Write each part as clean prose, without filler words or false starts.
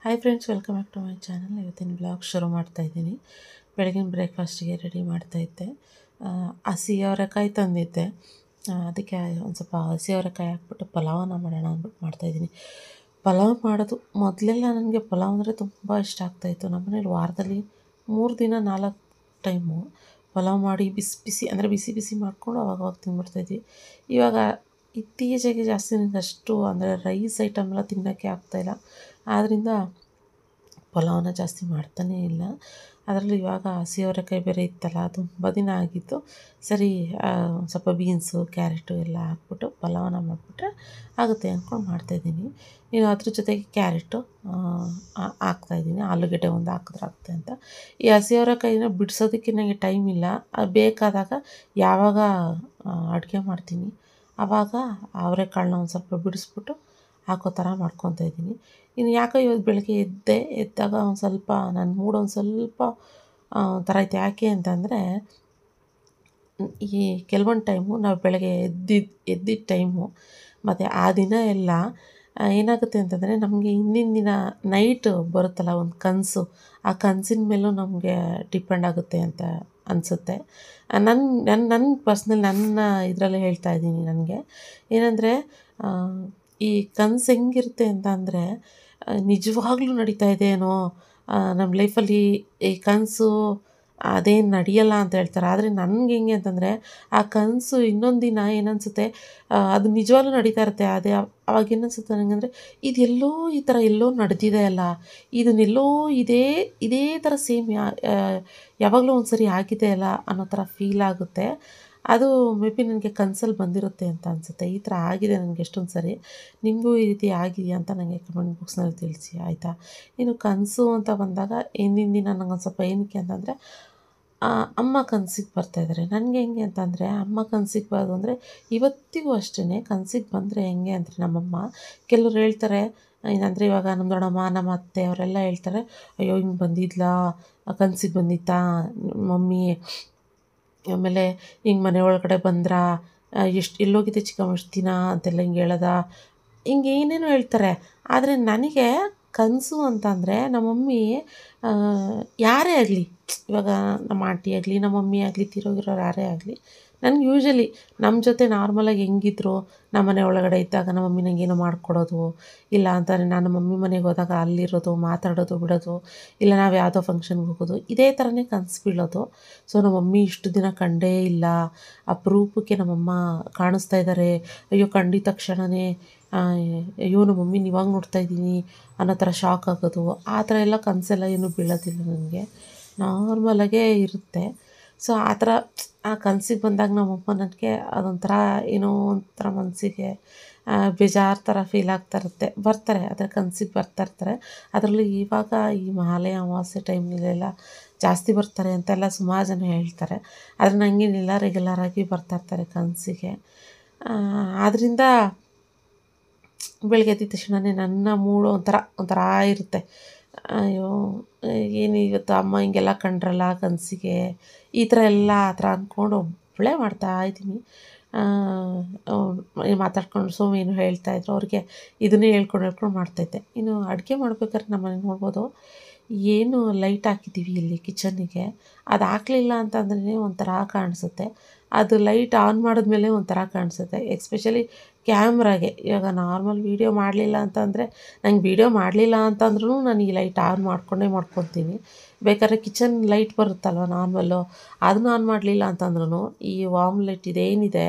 Hi friends, welcome back to my channel. ಇವತ್ತಿನ blog ಶುರು ಮಾಡ್ತಾಯಿದ್ದೀನಿ. ಬೆಳಗಿನ ಬ್ರೇಕ್ಫಾಸ್ಟಿಗೆ ರೆಡಿ ಮಾಡ್ತಾಯಿದ್ದೆ. ಹಸಿ ಅವರೆಕಾಯಿ ತಂದಿದ್ದೆ. ಅದಕ್ಕೆ ಒಂದು ಸ್ವಲ್ಪ ಹಸಿ ಅವರೆಕಾಯಿ ಹಾಕ್ಬಿಟ್ಟು ಪಲಾವನ್ನ ಮಾಡೋಣ ಅಂದ್ಬಿಟ್ಟು ಮಾಡ್ತಾಯಿದ್ದೀನಿ. ಪಲಾವ್ ಮಾಡೋದು ಮೊದಲೆಲ್ಲ ನನಗೆ ಪಲಾವ್ ಅಂದರೆ ತುಂಬ ಇಷ್ಟ ಆಗ್ತಾಯಿತ್ತು. ನಮ್ಮನೇಲಿ ವಾರದಲ್ಲಿ 3 ದಿನ 4 ಟೈಮು ಪಲಾವ್ ಮಾಡಿ ಬಿಸಿ ಬಿಸಿ ಅಂದರೆ ಬಿಸಿ ಬಿಸಿ ಮಾಡಿಕೊಂಡು ಅವಾಗವಾಗ ತಿಂದ್ಬಿಡ್ತಾಯಿದ್ವಿ. ಇವಾಗ ಇತ್ತೀಚೆಗೆ ಜಾಸ್ತಿ ನನಗೆ ಅಷ್ಟು ಅಂದರೆ ರೈಸ್ ಐಟಮ್ ಎಲ್ಲ ತಿನ್ನೋಕ್ಕೆ ಆಗ್ತಾಯಿಲ್ಲ. ಆದ್ದರಿಂದ ಪಲಾವನ್ನ ಜಾಸ್ತಿ ಮಾಡ್ತಾನೇ ಇಲ್ಲ. ಅದರಲ್ಲೂ ಇವಾಗ ಹಸಿ ಅವರೆಕಾಯಿ ಬೇರೆ ಇತ್ತಲ್ಲ, ತುಂಬ ದಿನ ಆಗಿತ್ತು. ಸರಿ, ಸ್ವಲ್ಪ ಬೀನ್ಸು ಕ್ಯಾರೆಟು ಎಲ್ಲ ಹಾಕ್ಬಿಟ್ಟು ಪಲಾವನ್ನ ಮಾಡಿಬಿಟ್ರೆ ಆಗುತ್ತೆ ಅಂದ್ಕೊಂಡು ಮಾಡ್ತಾಯಿದ್ದೀನಿ. ಇನ್ನು ಅದ್ರ ಜೊತೆಗೆ ಕ್ಯಾರೆಟು ಹಾಕ್ತಾಯಿದ್ದೀನಿ. ಆಲೂಗಡ್ಡೆ ಒಂದು ಹಾಕಿದ್ರೆ ಆಗುತ್ತೆ ಅಂತ. ಈ ಹಸಿ ಅವರೆಕಾಯಿನ ಬಿಡಿಸೋದಕ್ಕೆ ನನಗೆ ಟೈಮ್ ಇಲ್ಲ. ಬೇಕಾದಾಗ ಯಾವಾಗ ಅಡುಗೆ ಮಾಡ್ತೀನಿ ಆವಾಗ ಅವರೆಕಾಳನ್ನ ಒಂದು ಸ್ವಲ್ಪ ಬಿಡಿಸ್ಬಿಟ್ಟು ಹಾಕೋ ಥರ ಮಾಡ್ಕೊತಾ ಇದ್ದೀನಿ. ಇನ್ನು ಯಾಕೋ ಇವತ್ತು ಬೆಳಗ್ಗೆ ಎದ್ದಾಗ ಒಂದು ಸ್ವಲ್ಪ ನನ್ನ ಮೂಡ್ ಒಂದು ಸ್ವಲ್ಪ ಒಂಥರ ಐತೆ. ಯಾಕೆ ಅಂತಂದರೆ ಈ ಕೆಲವೊಂದು ಟೈಮು ನಾವು ಬೆಳಗ್ಗೆ ಎದ್ದಿದ್ದ ಟೈಮು ಮತ್ತು ಆ ದಿನ ಎಲ್ಲ ಏನಾಗುತ್ತೆ ಅಂತಂದರೆ ನಮಗೆ ಹಿಂದಿನ ದಿನ ನೈಟ್ ಬರುತ್ತಲ್ಲ ಒಂದು ಕನಸು, ಆ ಕನಸಿನ ಮೇಲೂ ನಮಗೆ ಡಿಪೆಂಡ್ ಆಗುತ್ತೆ ಅಂತ ಅನಿಸುತ್ತೆ. ನನ್ನ ಪರ್ಸ್ನಲ್ ನನ್ನ ಇದರಲ್ಲೇ ಹೇಳ್ತಾ ಇದ್ದೀನಿ. ನನಗೆ ಏನಂದರೆ ಈ ಕನಸು ಹೆಂಗಿರುತ್ತೆ ಅಂತ ಅಂದರೆ ನಿಜವಾಗ್ಲೂ ನಡೀತಾ ಇದೆಯೇನೋ ನಮ್ಮ ಲೈಫಲ್ಲಿ ಈ ಕನಸು ಅದೇನು ನಡೆಯಲ್ಲ ಅಂತ ಹೇಳ್ತಾರೆ. ಆದರೆ ನನಗೆ ಹೆಂಗೆ ಅಂತಂದರೆ ಆ ಕನಸು ಇನ್ನೊಂದು ದಿನ ಏನನ್ಸುತ್ತೆ, ಅದು ನಿಜವಾಗ್ಲೂ ನಡೀತಾ ಇರುತ್ತೆ. ಅದೇ ಅವಾಗ ಏನನ್ಸುತ್ತೆ ನನಗಂದರೆ ಇದೆಲ್ಲೋ ಈ ಥರ ಎಲ್ಲೋ ನಡೆದಿದೆ ಅಲ್ಲ, ಇದನ್ನೆಲ್ಲೋ ಇದೇ ಥರ ಸೇಮ್ ಯಾವಾಗಲೂ ಒಂದು ಸರಿ ಆಗಿದೆ ಅಲ್ಲ ಅನ್ನೋ ಥರ ಫೀಲ್ ಆಗುತ್ತೆ. ಅದು ಮೇ ಬಿ ನನಗೆ ಕನಸಲ್ಲಿ ಬಂದಿರುತ್ತೆ ಅಂತ ಅನಿಸುತ್ತೆ. ಈ ಥರ ಆಗಿದೆ ನನಗೆ ಎಷ್ಟೊಂದು ಸರಿ. ನಿಮಗೂ ಈ ರೀತಿ ಆಗಿದೆಯಾ ಅಂತ ನನಗೆ ಕಮೆಂಟ್ ಬಾಕ್ಸ್ನಲ್ಲಿ ತಿಳಿಸಿ, ಆಯಿತಾ? ಇನ್ನು ಕನಸು ಅಂತ ಬಂದಾಗ ಹಿಂದಿನ ದಿನ ನನಗೊಂದು ಸ್ವಲ್ಪ ಏನಕ್ಕೆ ಅಂತಂದರೆ ಅಮ್ಮ ಕನಸಿಗೆ ಬರ್ತಾಯಿದ್ದಾರೆ. ನನಗೆ ಹೆಂಗೆ ಅಂತಂದರೆ ಅಮ್ಮ ಕನಸಿಗೆ ಬರೋದು ಅಂದರೆ ಇವತ್ತಿಗೂ ಅಷ್ಟೇ. ಕನಸಿಗೆ ಬಂದರೆ ಹೆಂಗೆ ಅಂದರೆ ನಮ್ಮಮ್ಮ ಕೆಲವ್ರು ಹೇಳ್ತಾರೆ, ಏನಂದರೆ ಇವಾಗ ನಮ್ಮ ದೊಡ್ಡಮ್ಮ ನಮ್ಮ ಅತ್ತೆ ಅವರೆಲ್ಲ ಹೇಳ್ತಾರೆ, ಅಯ್ಯೋ ಹಿಂಗೆ ಬಂದಿದ್ಲಾ, ಕನಸಿಗೆ ಬಂದಿತ್ತಾ ಮಮ್ಮಿ, ಆಮೇಲೆ ಹಿಂಗೆ ಮನೆ ಒಳಗಡೆ ಬಂದ್ರಾ, ಎಲ್ಲೋಗಿದೆ ಚಿಕ್ಕಮ್ಮ ಇಷ್ಟು ದಿನ ಅಂತೆಲ್ಲ ಹಿಂಗೆ ಹೇಳೋದ, ಹಿಂಗೆ ಏನೇನೋ ಹೇಳ್ತಾರೆ. ಆದರೆ ನನಗೆ ಕನಸು ಅಂತಂದರೆ ನಮ್ಮ ಮಮ್ಮಿ ಯಾರೇ ಆಗಲಿ, ಇವಾಗ ನಮ್ಮ ಆಂಟಿ ಆಗಲಿ ನಮ್ಮ ಮಮ್ಮಿ ಆಗಲಿ ತೀರೋಗಿರೋರು ಯಾರೇ ಆಗಲಿ, ನನಗೆ ಯೂಶ್ವಲಿ ನಮ್ಮ ಜೊತೆ ನಾರ್ಮಲಾಗಿ ಹೆಂಗಿದ್ರು ನಮ್ಮ ಮನೆ ಒಳಗಡೆ ಇದ್ದಾಗ ನಮ್ಮ ಮಮ್ಮಿ ನನಗೇನೋ ಮಾಡಿಕೊಡೋದು, ಇಲ್ಲ ಅಂತಂದರೆ ನಾನು ಮಮ್ಮಿ ಮನೆಗೆ ಹೋದಾಗ ಅಲ್ಲಿರೋದು, ಮಾತಾಡೋದು ಬಿಡೋದು, ಇಲ್ಲ ನಾವು ಯಾವುದೋ ಫಂಕ್ಷನ್ಗೆ ಹೋಗೋದು, ಇದೇ ಥರನೇ ಕನಸು ಬೀಳೋದು. ಸೊ ನಮ್ಮ ಮಮ್ಮಿ ಇಷ್ಟು ದಿನ ಕಂಡೇ ಇಲ್ಲ, ಅಪರೂಪಕ್ಕೆ ನಮ್ಮಮ್ಮ ಕಾಣಿಸ್ತಾ ಇದ್ದಾರೆ, ಅಯ್ಯೋ ಕಂಡಿದ ತಕ್ಷಣವೇ ಅಯ್ಯೋ ನಮ್ಮ ಮಮ್ಮಿನ ಇವಾಗ ನೋಡ್ತಾ ಇದ್ದೀನಿ ಅನ್ನೋ ಥರ ಶಾಕ್ ಆಗೋದು. ಆ ಥರ ಎಲ್ಲ ಕನಸೆಲ್ಲ ಏನೂ ಬೀಳೋದಿಲ್ಲ ನನಗೆ, ನಾರ್ಮಲಾಗೇ ಇರುತ್ತೆ. ಸೊ ಆ ಥರ ಆ ಕನಸಿಗೆ ಬಂದಾಗ ನಮ್ಮಮ್ಮ ನನಗೆ ಅದೊಂಥರ ಏನೋ ಒಂಥರ ಮನಸ್ಸಿಗೆ ಬೇಜಾರು ಥರ ಫೀಲ್ ಆಗ್ತಾ ಇರುತ್ತೆ. ಬರ್ತಾರೆ, ಅದರ ಕನಸಿಗೆ ಬರ್ತಾಯಿರ್ತಾರೆ. ಅದರಲ್ಲೂ ಇವಾಗ ಈ ಮಹಾಲಯ ಅಮಾವಾಸ್ಯೆ ಟೈಮ್ನಲ್ಲೆಲ್ಲ ಜಾಸ್ತಿ ಬರ್ತಾರೆ ಅಂತೆಲ್ಲ ಸುಮಾರು ಜನ ಹೇಳ್ತಾರೆ. ಆದರೆ ನನಗೇನಿಲ್ಲ, ರೆಗ್ಯುಲರಾಗಿ ಬರ್ತಾಯಿರ್ತಾರೆ ಕನಸಿಗೆ. ಆದ್ದರಿಂದ ಬೆಳಗ್ಗೆ ಎದ್ದ ತಕ್ಷಣವೇ ನನ್ನ ಮೂಡು ಒಂಥರ ಇರುತ್ತೆ. ಅಯ್ಯೋ ಏನು ಇವತ್ತು ಅಮ್ಮ ಹಿಂಗೆಲ್ಲ ಕಂಡ್ರಲ್ಲ ಕನಸಿಗೆ, ಈ ಥರ ಎಲ್ಲ ಆ ಥರ ಅಂದ್ಕೊಂಡು ಒಬ್ಬಳೇ ಮಾಡ್ತಾಯಿದ್ದೀನಿ. ಮಾತಾಡ್ಕೊಂಡು ಏನು ಹೇಳ್ತಾಯಿದ್ರು, ಅವ್ರಿಗೆ ಇದನ್ನೇ ಹೇಳ್ಕೊಂಡು ಮಾಡ್ತಾಯಿದ್ದೆ. ಇನ್ನು ಅಡುಗೆ ಮಾಡ್ಬೇಕಾದ್ರೆ ನಮ್ಮನೆ ನೋಡ್ಬೋದು, ಏನು ಲೈಟ್ ಹಾಕಿದ್ದೀವಿ ಇಲ್ಲಿ ಕಿಚನ್ನಿಗೆ, ಅದು ಹಾಕಲಿಲ್ಲ ಅಂತಂದ್ರೆ ಒಂಥರ ಕಾಣಿಸುತ್ತೆ, ಅದು ಲೈಟ್ ಆನ್ ಮಾಡಿದ್ಮೇಲೆ ಒಂಥರ ಕಾಣಿಸುತ್ತೆ. ಎಸ್ಪೆಷಲಿ ಕ್ಯಾಮ್ರಾಗೆ. ಇವಾಗ ನಾರ್ಮಲ್ ವೀಡಿಯೋ ಮಾಡಲಿಲ್ಲ ಅಂತಂದರೆ, ನಂಗೆ ವೀಡಿಯೋ ಮಾಡಲಿಲ್ಲ ಅಂತಂದ್ರೂ ನಾನು ಈ ಲೈಟ್ ಆನ್ ಮಾಡ್ಕೊತೀನಿ. ಬೇಕಾದ್ರೆ ಕಿಚನ್ ಲೈಟ್ ಬರುತ್ತಲ್ವ ನಾರ್ಮಲ್ಲು, ಅದನ್ನ ಆನ್ ಮಾಡಲಿಲ್ಲ ಅಂತಂದ್ರೂ ಈ ವಾರ್ಮ್ ಲೈಟ್ ಇದೇನಿದೆ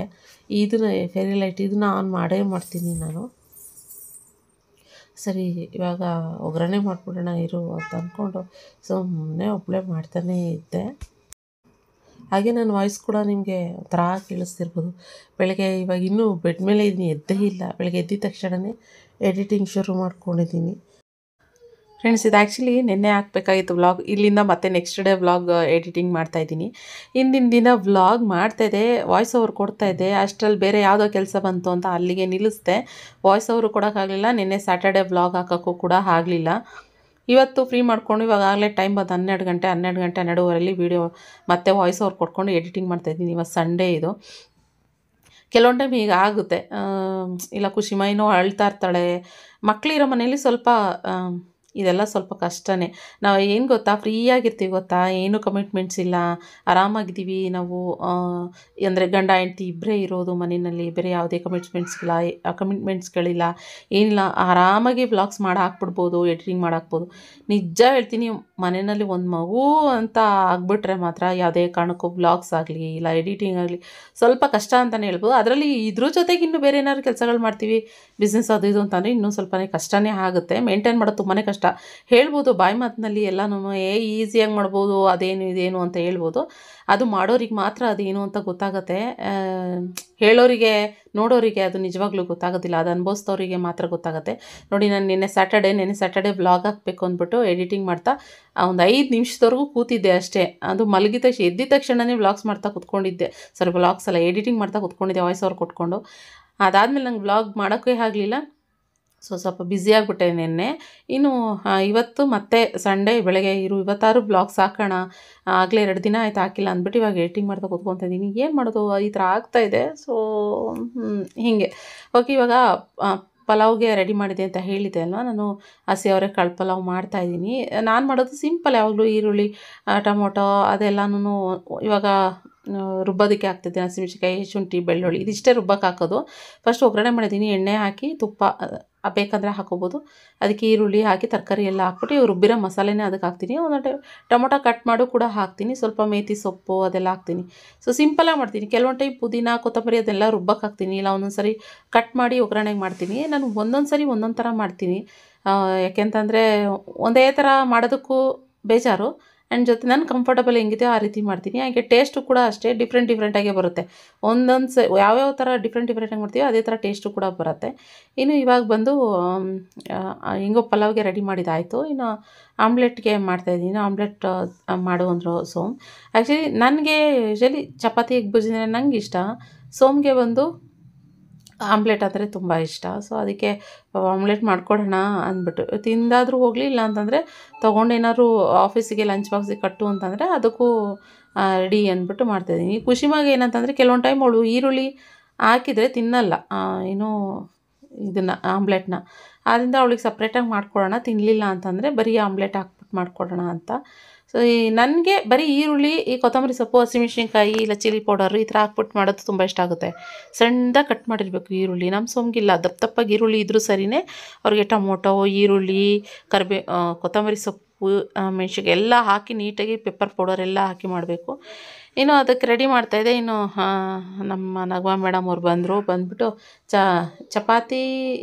ಇದನ್ನ ಫೇರಿ ಲೈಟ್ ಇದನ್ನ ಆನ್ ಮಾಡ್ತೀನಿ ನಾನು. ಸರಿ, ಇವಾಗ ಒಗ್ಗರಣೆ ಮಾಡಿಬಿಡೋಣ ಇರು ಅಂತ ಅಂದ್ಕೊಂಡು ಸುಮ್ಮನೆ ಒಬ್ಬಳೇ ಮಾಡ್ತಾನೇ ಇದ್ದೆ. ಹಾಗೆ ನನ್ನ ವಾಯ್ಸ್ ಕೂಡ ನಿಮಗೆ ಒಂಥರ ಕೇಳಿಸ್ತಿರ್ಬೋದು. ಬೆಳಗ್ಗೆ ಇವಾಗ ಇನ್ನೂ ಬೆಡ್ ಮೇಲೆ ಇದ್ದೀನಿ, ಎದ್ದೇ ಇಲ್ಲ. ಬೆಳಗ್ಗೆ ಎದ್ದಿದ ತಕ್ಷಣವೇ ಎಡಿಟಿಂಗ್ ಶುರು ಮಾಡ್ಕೊಂಡಿದ್ದೀನಿ. ಫ್ರೆಂಡ್ಸ್, ಇದು ಆ್ಯಕ್ಚುಲಿ ನಿನ್ನೆ ಹಾಕಬೇಕಾಗಿತ್ತು ವ್ಲಾಗ್. ಇಲ್ಲಿಂದ ಮತ್ತೆ ನೆಕ್ಸ್ಟ್ ಡೇ ವ್ಲಾಗ್ ಎಡಿಟಿಂಗ್ ಮಾಡ್ತಾಯಿದ್ದೀನಿ. ಹಿಂದಿನ ದಿನ ವ್ಲಾಗ್ ಮಾಡ್ತಾಯಿದ್ದೆ, ವಾಯ್ಸ್ ಓವರ್ ಕೊಡ್ತಾಯಿದ್ದೆ. ಅಷ್ಟರಲ್ಲಿ ಬೇರೆ ಯಾವುದೋ ಕೆಲಸ ಬಂತು ಅಂತ ಅಲ್ಲಿಗೆ ನಿಲ್ಲಿಸ್ದೆ. Voice over ಕೊಡೋಕ್ಕಾಗಲಿಲ್ಲ. ನಿನ್ನೆ ಸ್ಯಾಟರ್ಡೇ ವ್ಲಾಗ್ ಹಾಕೋಕ್ಕೂ ಕೂಡ ಆಗಲಿಲ್ಲ. ಇವತ್ತು ಫ್ರೀ ಮಾಡಿಕೊಂಡು ಇವಾಗಲೇ ಟೈಮ್ ಬಂದು 12 ಗಂಟೆ 12:30 ವೀಡಿಯೋ ಮತ್ತೆ ವಾಯ್ಸ್ ಓವರ್ ಕೊಟ್ಕೊಂಡು ಎಡಿಟಿಂಗ್ ಮಾಡ್ತಾಯಿದ್ದೀನಿ. ಇವತ್ತು ಸಂಡೇ ಇದು. ಕೆಲವೊಂದು ಟೈಮ್ ಈಗ ಆಗುತ್ತೆ, ಇಲ್ಲ ಖುಷಿಮಾ ಇನ್ನೂ ಅಳ್ತಾ ಇರ್ತಾಳೆ. ಮಕ್ಕಳಿರೋ ಮನೇಲಿ ಸ್ವಲ್ಪ ಇದೆಲ್ಲ ಸ್ವಲ್ಪ ಕಷ್ಟನೇ. ನಾವು ಏನು ಗೊತ್ತಾ, ಫ್ರೀಯಾಗಿರ್ತೀವಿ ಗೊತ್ತಾ, ಏನೂ ಕಮಿಟ್ಮೆಂಟ್ಸ್ ಇಲ್ಲ, ಆರಾಮಾಗಿದ್ದೀವಿ ನಾವು. ಅಂದರೆ ಗಂಡ ಹೆಂಡ್ತಿ ಇಬ್ಬರೇ ಇರೋದು ಮನೆಯಲ್ಲಿ, ಬೇರೆ ಯಾವುದೇ ಕಮಿಟ್ಮೆಂಟ್ಸ್ಗಳಿಲ್ಲ, ಏನಿಲ್ಲ. ಆರಾಮಾಗಿ ವ್ಲಾಗ್ಸ್ ಮಾಡಿ ಹಾಕ್ಬಿಡ್ಬೋದು, ಎಡಿಟಿಂಗ್ ಮಾಡಾಕ್ಬೋದು. ನಿಜ ಹೇಳ್ತೀನಿ, ಮನೆಯಲ್ಲಿ ಒಂದು ಮಗು ಅಂತ ಆಗ್ಬಿಟ್ರೆ ಮಾತ್ರ ಯಾವುದೇ ಕಾರಣಕ್ಕೂ ವ್ಲಾಗ್ಸ್ ಆಗಲಿ ಇಲ್ಲ ಎಡಿಟಿಂಗ್ ಆಗಲಿ ಸ್ವಲ್ಪ ಕಷ್ಟ ಅಂತಲೇ ಹೇಳ್ಬೋದು. ಅದರಲ್ಲಿ ಇದ್ರ ಜೊತೆಗೆ ಇನ್ನೂ ಬೇರೆ ಏನಾದ್ರು ಕೆಲಸಗಳು ಮಾಡ್ತೀವಿ, ಬಿಸ್ನೆಸ್ ಅದು ಇದು ಅಂತಂದರೆ ಇನ್ನೂ ಸ್ವಲ್ಪನೇ ಕಷ್ಟನೇ ಆಗುತ್ತೆ. ಮೇಂಟೈನ್ ಮಾಡೋದು ತುಂಬಾ ಕಷ್ಟ. ಹೇಳ್ಬೋದು ಬಾಯಿ ಮಾತಿನಲ್ಲಿ ಎಲ್ಲನೂ ಈಸಿಯಾಗಿ ಮಾಡ್ಬೋದು, ಅದೇನು ಇದೇನು ಅಂತ ಹೇಳ್ಬೋದು. ಅದು ಮಾಡೋರಿಗೆ ಮಾತ್ರ ಅದೇನು ಅಂತ ಗೊತ್ತಾಗುತ್ತೆ. ಹೇಳೋರಿಗೆ ನೋಡೋರಿಗೆ ಅದು ನಿಜವಾಗ್ಲೂ ಗೊತ್ತಾಗೋದಿಲ್ಲ, ಅದು ಅನುಭವಿಸ್ತವ್ರಿಗೆ ಮಾತ್ರ ಗೊತ್ತಾಗುತ್ತೆ. ನೋಡಿ, ನಾನು ನಿನ್ನೆ ಸ್ಯಾಟರ್ಡೇ ವ್ಲಾಗ್ ಹಾಕಬೇಕು ಅಂದ್ಬಿಟ್ಟು ಎಡಿಟಿಂಗ್ ಮಾಡ್ತಾ ಒಂದು 5 ನಿಮಿಷದವರೆಗೂ ಕೂತಿದ್ದೆ ಅಷ್ಟೇ. ಅದು ಮಲಗಿದ ತಕ್ಷಣ ಎದ್ದಿದ ತಕ್ಷಣವೇ ವ್ಲಾಗ್ಸ್ ಮಾಡ್ತಾ ಕೂತ್ಕೊಂಡಿದ್ದೆ. ವ್ಲಾಗ್ಸ್ ಅಲ್ಲ, ಎಡಿಟಿಂಗ್ ಮಾಡ್ತಾ ಕೂತ್ಕೊಂಡಿದ್ದೆ, ವಾಯ್ಸ್ ಓವರ್ ಕೊಟ್ಕೊಂಡು. ಅದಾದಮೇಲೆ ನಂಗೆ ವ್ಲಾಗ್ ಮಾಡೋಕ್ಕೆ ಆಗಲಿಲ್ಲ, ಸ್ವಲ್ಪ ಬ್ಯುಸಿಯಾಗಿಬಿಟ್ಟೆ ನಿನ್ನೆ. ಇನ್ನು ಇವತ್ತು ಮತ್ತೆ ಸಂಡೇ ಬೆಳಗ್ಗೆ ಇವತ್ತಾರು ವ್ಲಾಗ್ಸ್ ಹಾಕೋಣ, ಆಗಲೇ 2 ದಿನ ಆಯ್ತು ಹಾಕಿಲ್ಲ ಅಂದ್ಬಿಟ್ಟು ಇವಾಗ ಎಡಿಟಿಂಗ್ ಮಾಡ್ತಾ ಕೂತ್ಕೊತಾ ಇದ್ದೀನಿ. ಏನು ಮಾಡೋದು, ಈ ಥರ ಆಗ್ತಾಯಿದೆ. ಹೀಗೆ ಓಕೆ. ಇವಾಗ ಪಲಾವ್ಗೆ ರೆಡಿ ಮಾಡಿದೆ ಅಂತ ಹೇಳಿದೆ ಅಲ್ವಾ, ನಾನು ಹಸಿ ಅವರೆಕಾಳು ಪಲಾವ್ ಮಾಡ್ತಾಯಿದ್ದೀನಿ. ನಾನು ಮಾಡೋದು ಸಿಂಪಲ್, ಯಾವಾಗಲೂ ಈರುಳ್ಳಿ ಟೊಮೊಟೊ ಅದೆಲ್ಲನೂ ಇವಾಗ ರುಬ್ಬೋದಕ್ಕೆ ಹಾಕ್ತಿದ್ದೀನಿ. ಹಸಿಮೆಣಸಿನ್ಕಾಯಿ, ಶುಂಠಿ, ಬೆಳ್ಳುಳ್ಳಿ ಇದಿಷ್ಟೇ ರುಬ್ಬಕ್ಕೆ ಹಾಕೋದು. ಫಸ್ಟ್ ಒಗ್ಗರಣೆ ಮಾಡಿದ್ದೀನಿ, ಎಣ್ಣೆ ಹಾಕಿ ತುಪ್ಪ ಬೇಕಂದರೆ ಹಾಕೋಬೋದು. ಅದಕ್ಕೆ ಈರುಳ್ಳಿ ಹಾಕಿ ತರಕಾರಿ ಎಲ್ಲ ಹಾಕ್ಬಿಟ್ಟು ರುಬ್ಬಿರೋ ಮಸಾಲೆನೇ ಅದಕ್ಕೆ ಹಾಕ್ತೀನಿ. ಒಂದು ಟೊಮೊಟೊ ಕಟ್ ಮಾಡು ಕೂಡ ಹಾಕ್ತೀನಿ, ಸ್ವಲ್ಪ ಮೇಥಿ ಸೊಪ್ಪು ಅದೆಲ್ಲ ಹಾಕ್ತೀನಿ. ಸಿಂಪಲಾಗಿ ಮಾಡ್ತೀನಿ. ಕೆಲವೊಂದು ಟೈಮ್ ಪುದೀನ ಕೊತ್ತಂಬರಿ ಅದೆಲ್ಲ ರುಬ್ಬಕ್ಕೆ ಹಾಕ್ತೀನಿ, ಇಲ್ಲ ಒಂದೊಂದು ಸರಿ ಕಟ್ ಮಾಡಿ ಒಗ್ಗರಣೆಗೆ ಮಾಡ್ತೀನಿ. ನಾನು ಒಂದೊಂದು ಸರಿ ಒಂದೊಂದು ಥರ ಮಾಡ್ತೀನಿ. ಯಾಕೆಂತಂದರೆ ಒಂದೇ ಥರ ಮಾಡೋದಕ್ಕೂ ಬೇಜಾರು, ಆ್ಯಂಡ್ ಜೊತೆ ನಾನು ಕಂಫರ್ಟಬಲ್ ಹೆಂಗಿದೆಯೋ ಆ ರೀತಿ ಮಾಡ್ತೀನಿ. ಹಾಗೆ ಟೇಸ್ಟು ಕೂಡ ಅಷ್ಟೇ ಡಿಫ್ರೆಂಟಾಗೇ ಬರುತ್ತೆ. ಒಂದೊಂದು ಯಾವ್ಯಾವ ಥರ ಡಿಫ್ರೆಂಟಾಗಿ ಮಾಡ್ತೀವೋ ಅದೇ ಥರ ಟೇಸ್ಟು ಕೂಡ ಬರುತ್ತೆ. ಇನ್ನು ಇವಾಗ ಬಂದು ಹೆಂಗೋ ಪಲಾವ್ಗೆ ರೆಡಿ ಮಾಡಿದ್ದಾಯಿತು. ಇನ್ನು ಆಮ್ಲೆಟ್ಗೆ ಮಾಡ್ತಾಯಿದ್ದೀನಿ. ಆಮ್ಲೆಟ್ ಮಾಡುವಂದ್ರು ಸೋಮ್. ಆ್ಯಕ್ಚುಲಿ ನನಗೆ ಯೂಶಲಿ ಚಪಾತಿ ಎಗ್ ಬುರ್ಜಿ ನಂಗೆ ಇಷ್ಟ, ಸೋಮ್ಗೆ ಬಂದು ಆಮ್ಲೆಟ್ ಅಂದರೆ ತುಂಬ ಇಷ್ಟ. ಅದಕ್ಕೆ ಆಮ್ಲೆಟ್ ಮಾಡ್ಕೊಡೋಣ ಅಂದ್ಬಿಟ್ಟು ತಿಂದಾದರೂ ಹೋಗಲಿ, ಇಲ್ಲ ಅಂತಂದರೆ ತೊಗೊಂಡೇನಾದ್ರು ಆಫೀಸಿಗೆ ಲಂಚ್ ಬಾಕ್ಸಿಗೆ ಕಟ್ಟು ಅಂತಂದರೆ ಅದಕ್ಕೂ ರೆಡಿ ಅಂದ್ಬಿಟ್ಟು ಮಾಡ್ತಾಯಿದ್ದೀನಿ. ಖುಷಿಮಾಗೆ ಏನಂತಂದರೆ ಕೆಲವೊಂದು ಟೈಮ್ ಅವಳು ಈರುಳ್ಳಿ ಹಾಕಿದರೆ ತಿನ್ನಲ್ಲ, ಏನು ಇದನ್ನು ಆಮ್ಲೆಟ್ನ. ಆದ್ದರಿಂದ ಅವಳಿಗೆ ಸಪ್ರೇಟಾಗಿ ಮಾಡ್ಕೊಡೋಣ, ತಿನ್ನಲಿಲ್ಲ ಅಂತಂದರೆ ಬರೀ ಆಮ್ಲೆಟ್ ಹಾಕ್ಬಿಟ್ಟು ಮಾಡ್ಕೊಡೋಣ ಅಂತ. ನನಗೆ ಬರೀ ಈರುಳ್ಳಿ, ಈ ಕೊತ್ತಂಬರಿ ಸೊಪ್ಪು, ಹಸಿಮೆಣಸಿನ್ಕಾಯಿ ಇಲ್ಲ ಚಿಲ್ಲಿ ಪೌಡರು ಈ ಥರ ಹಾಕ್ಬಿಟ್ಟು ಮಾಡೋದು ತುಂಬ ಇಷ್ಟ ಆಗುತ್ತೆ. ಸಣ್ಣದಾಗಿ ಕಟ್ ಮಾಡಿರಬೇಕು ಈರುಳ್ಳಿ. ನಮ್ಮ ಸೋಮ್ಗಿಲ್ಲ, ದಪ್ಪಗೆ ಈರುಳ್ಳಿ ಇದ್ದರೂ ಸರಿಯೇ ಅವ್ರಿಗೆ ಟೊಮೊಟೊ, ಈರುಳ್ಳಿ, ಕೊತ್ತಂಬರಿ ಸೊಪ್ಪು, ಮೆಣಸಿನ್ಕಾಯಿ ಎಲ್ಲ ಹಾಕಿ ನೀಟಾಗಿ ಪೆಪ್ಪರ್ ಪೌಡರ್ ಎಲ್ಲ ಹಾಕಿ ಮಾಡಬೇಕು. ಇನ್ನು ಅದಕ್ಕೆ ರೆಡಿ ಮಾಡ್ತಾಯಿದ್ದೆ. ಇನ್ನು ನಮ್ಮ ನಗಮ ಮೇಡಮ್ ಅವ್ರು ಬಂದ್ಬಿಟ್ಟು ಚಪಾತಿ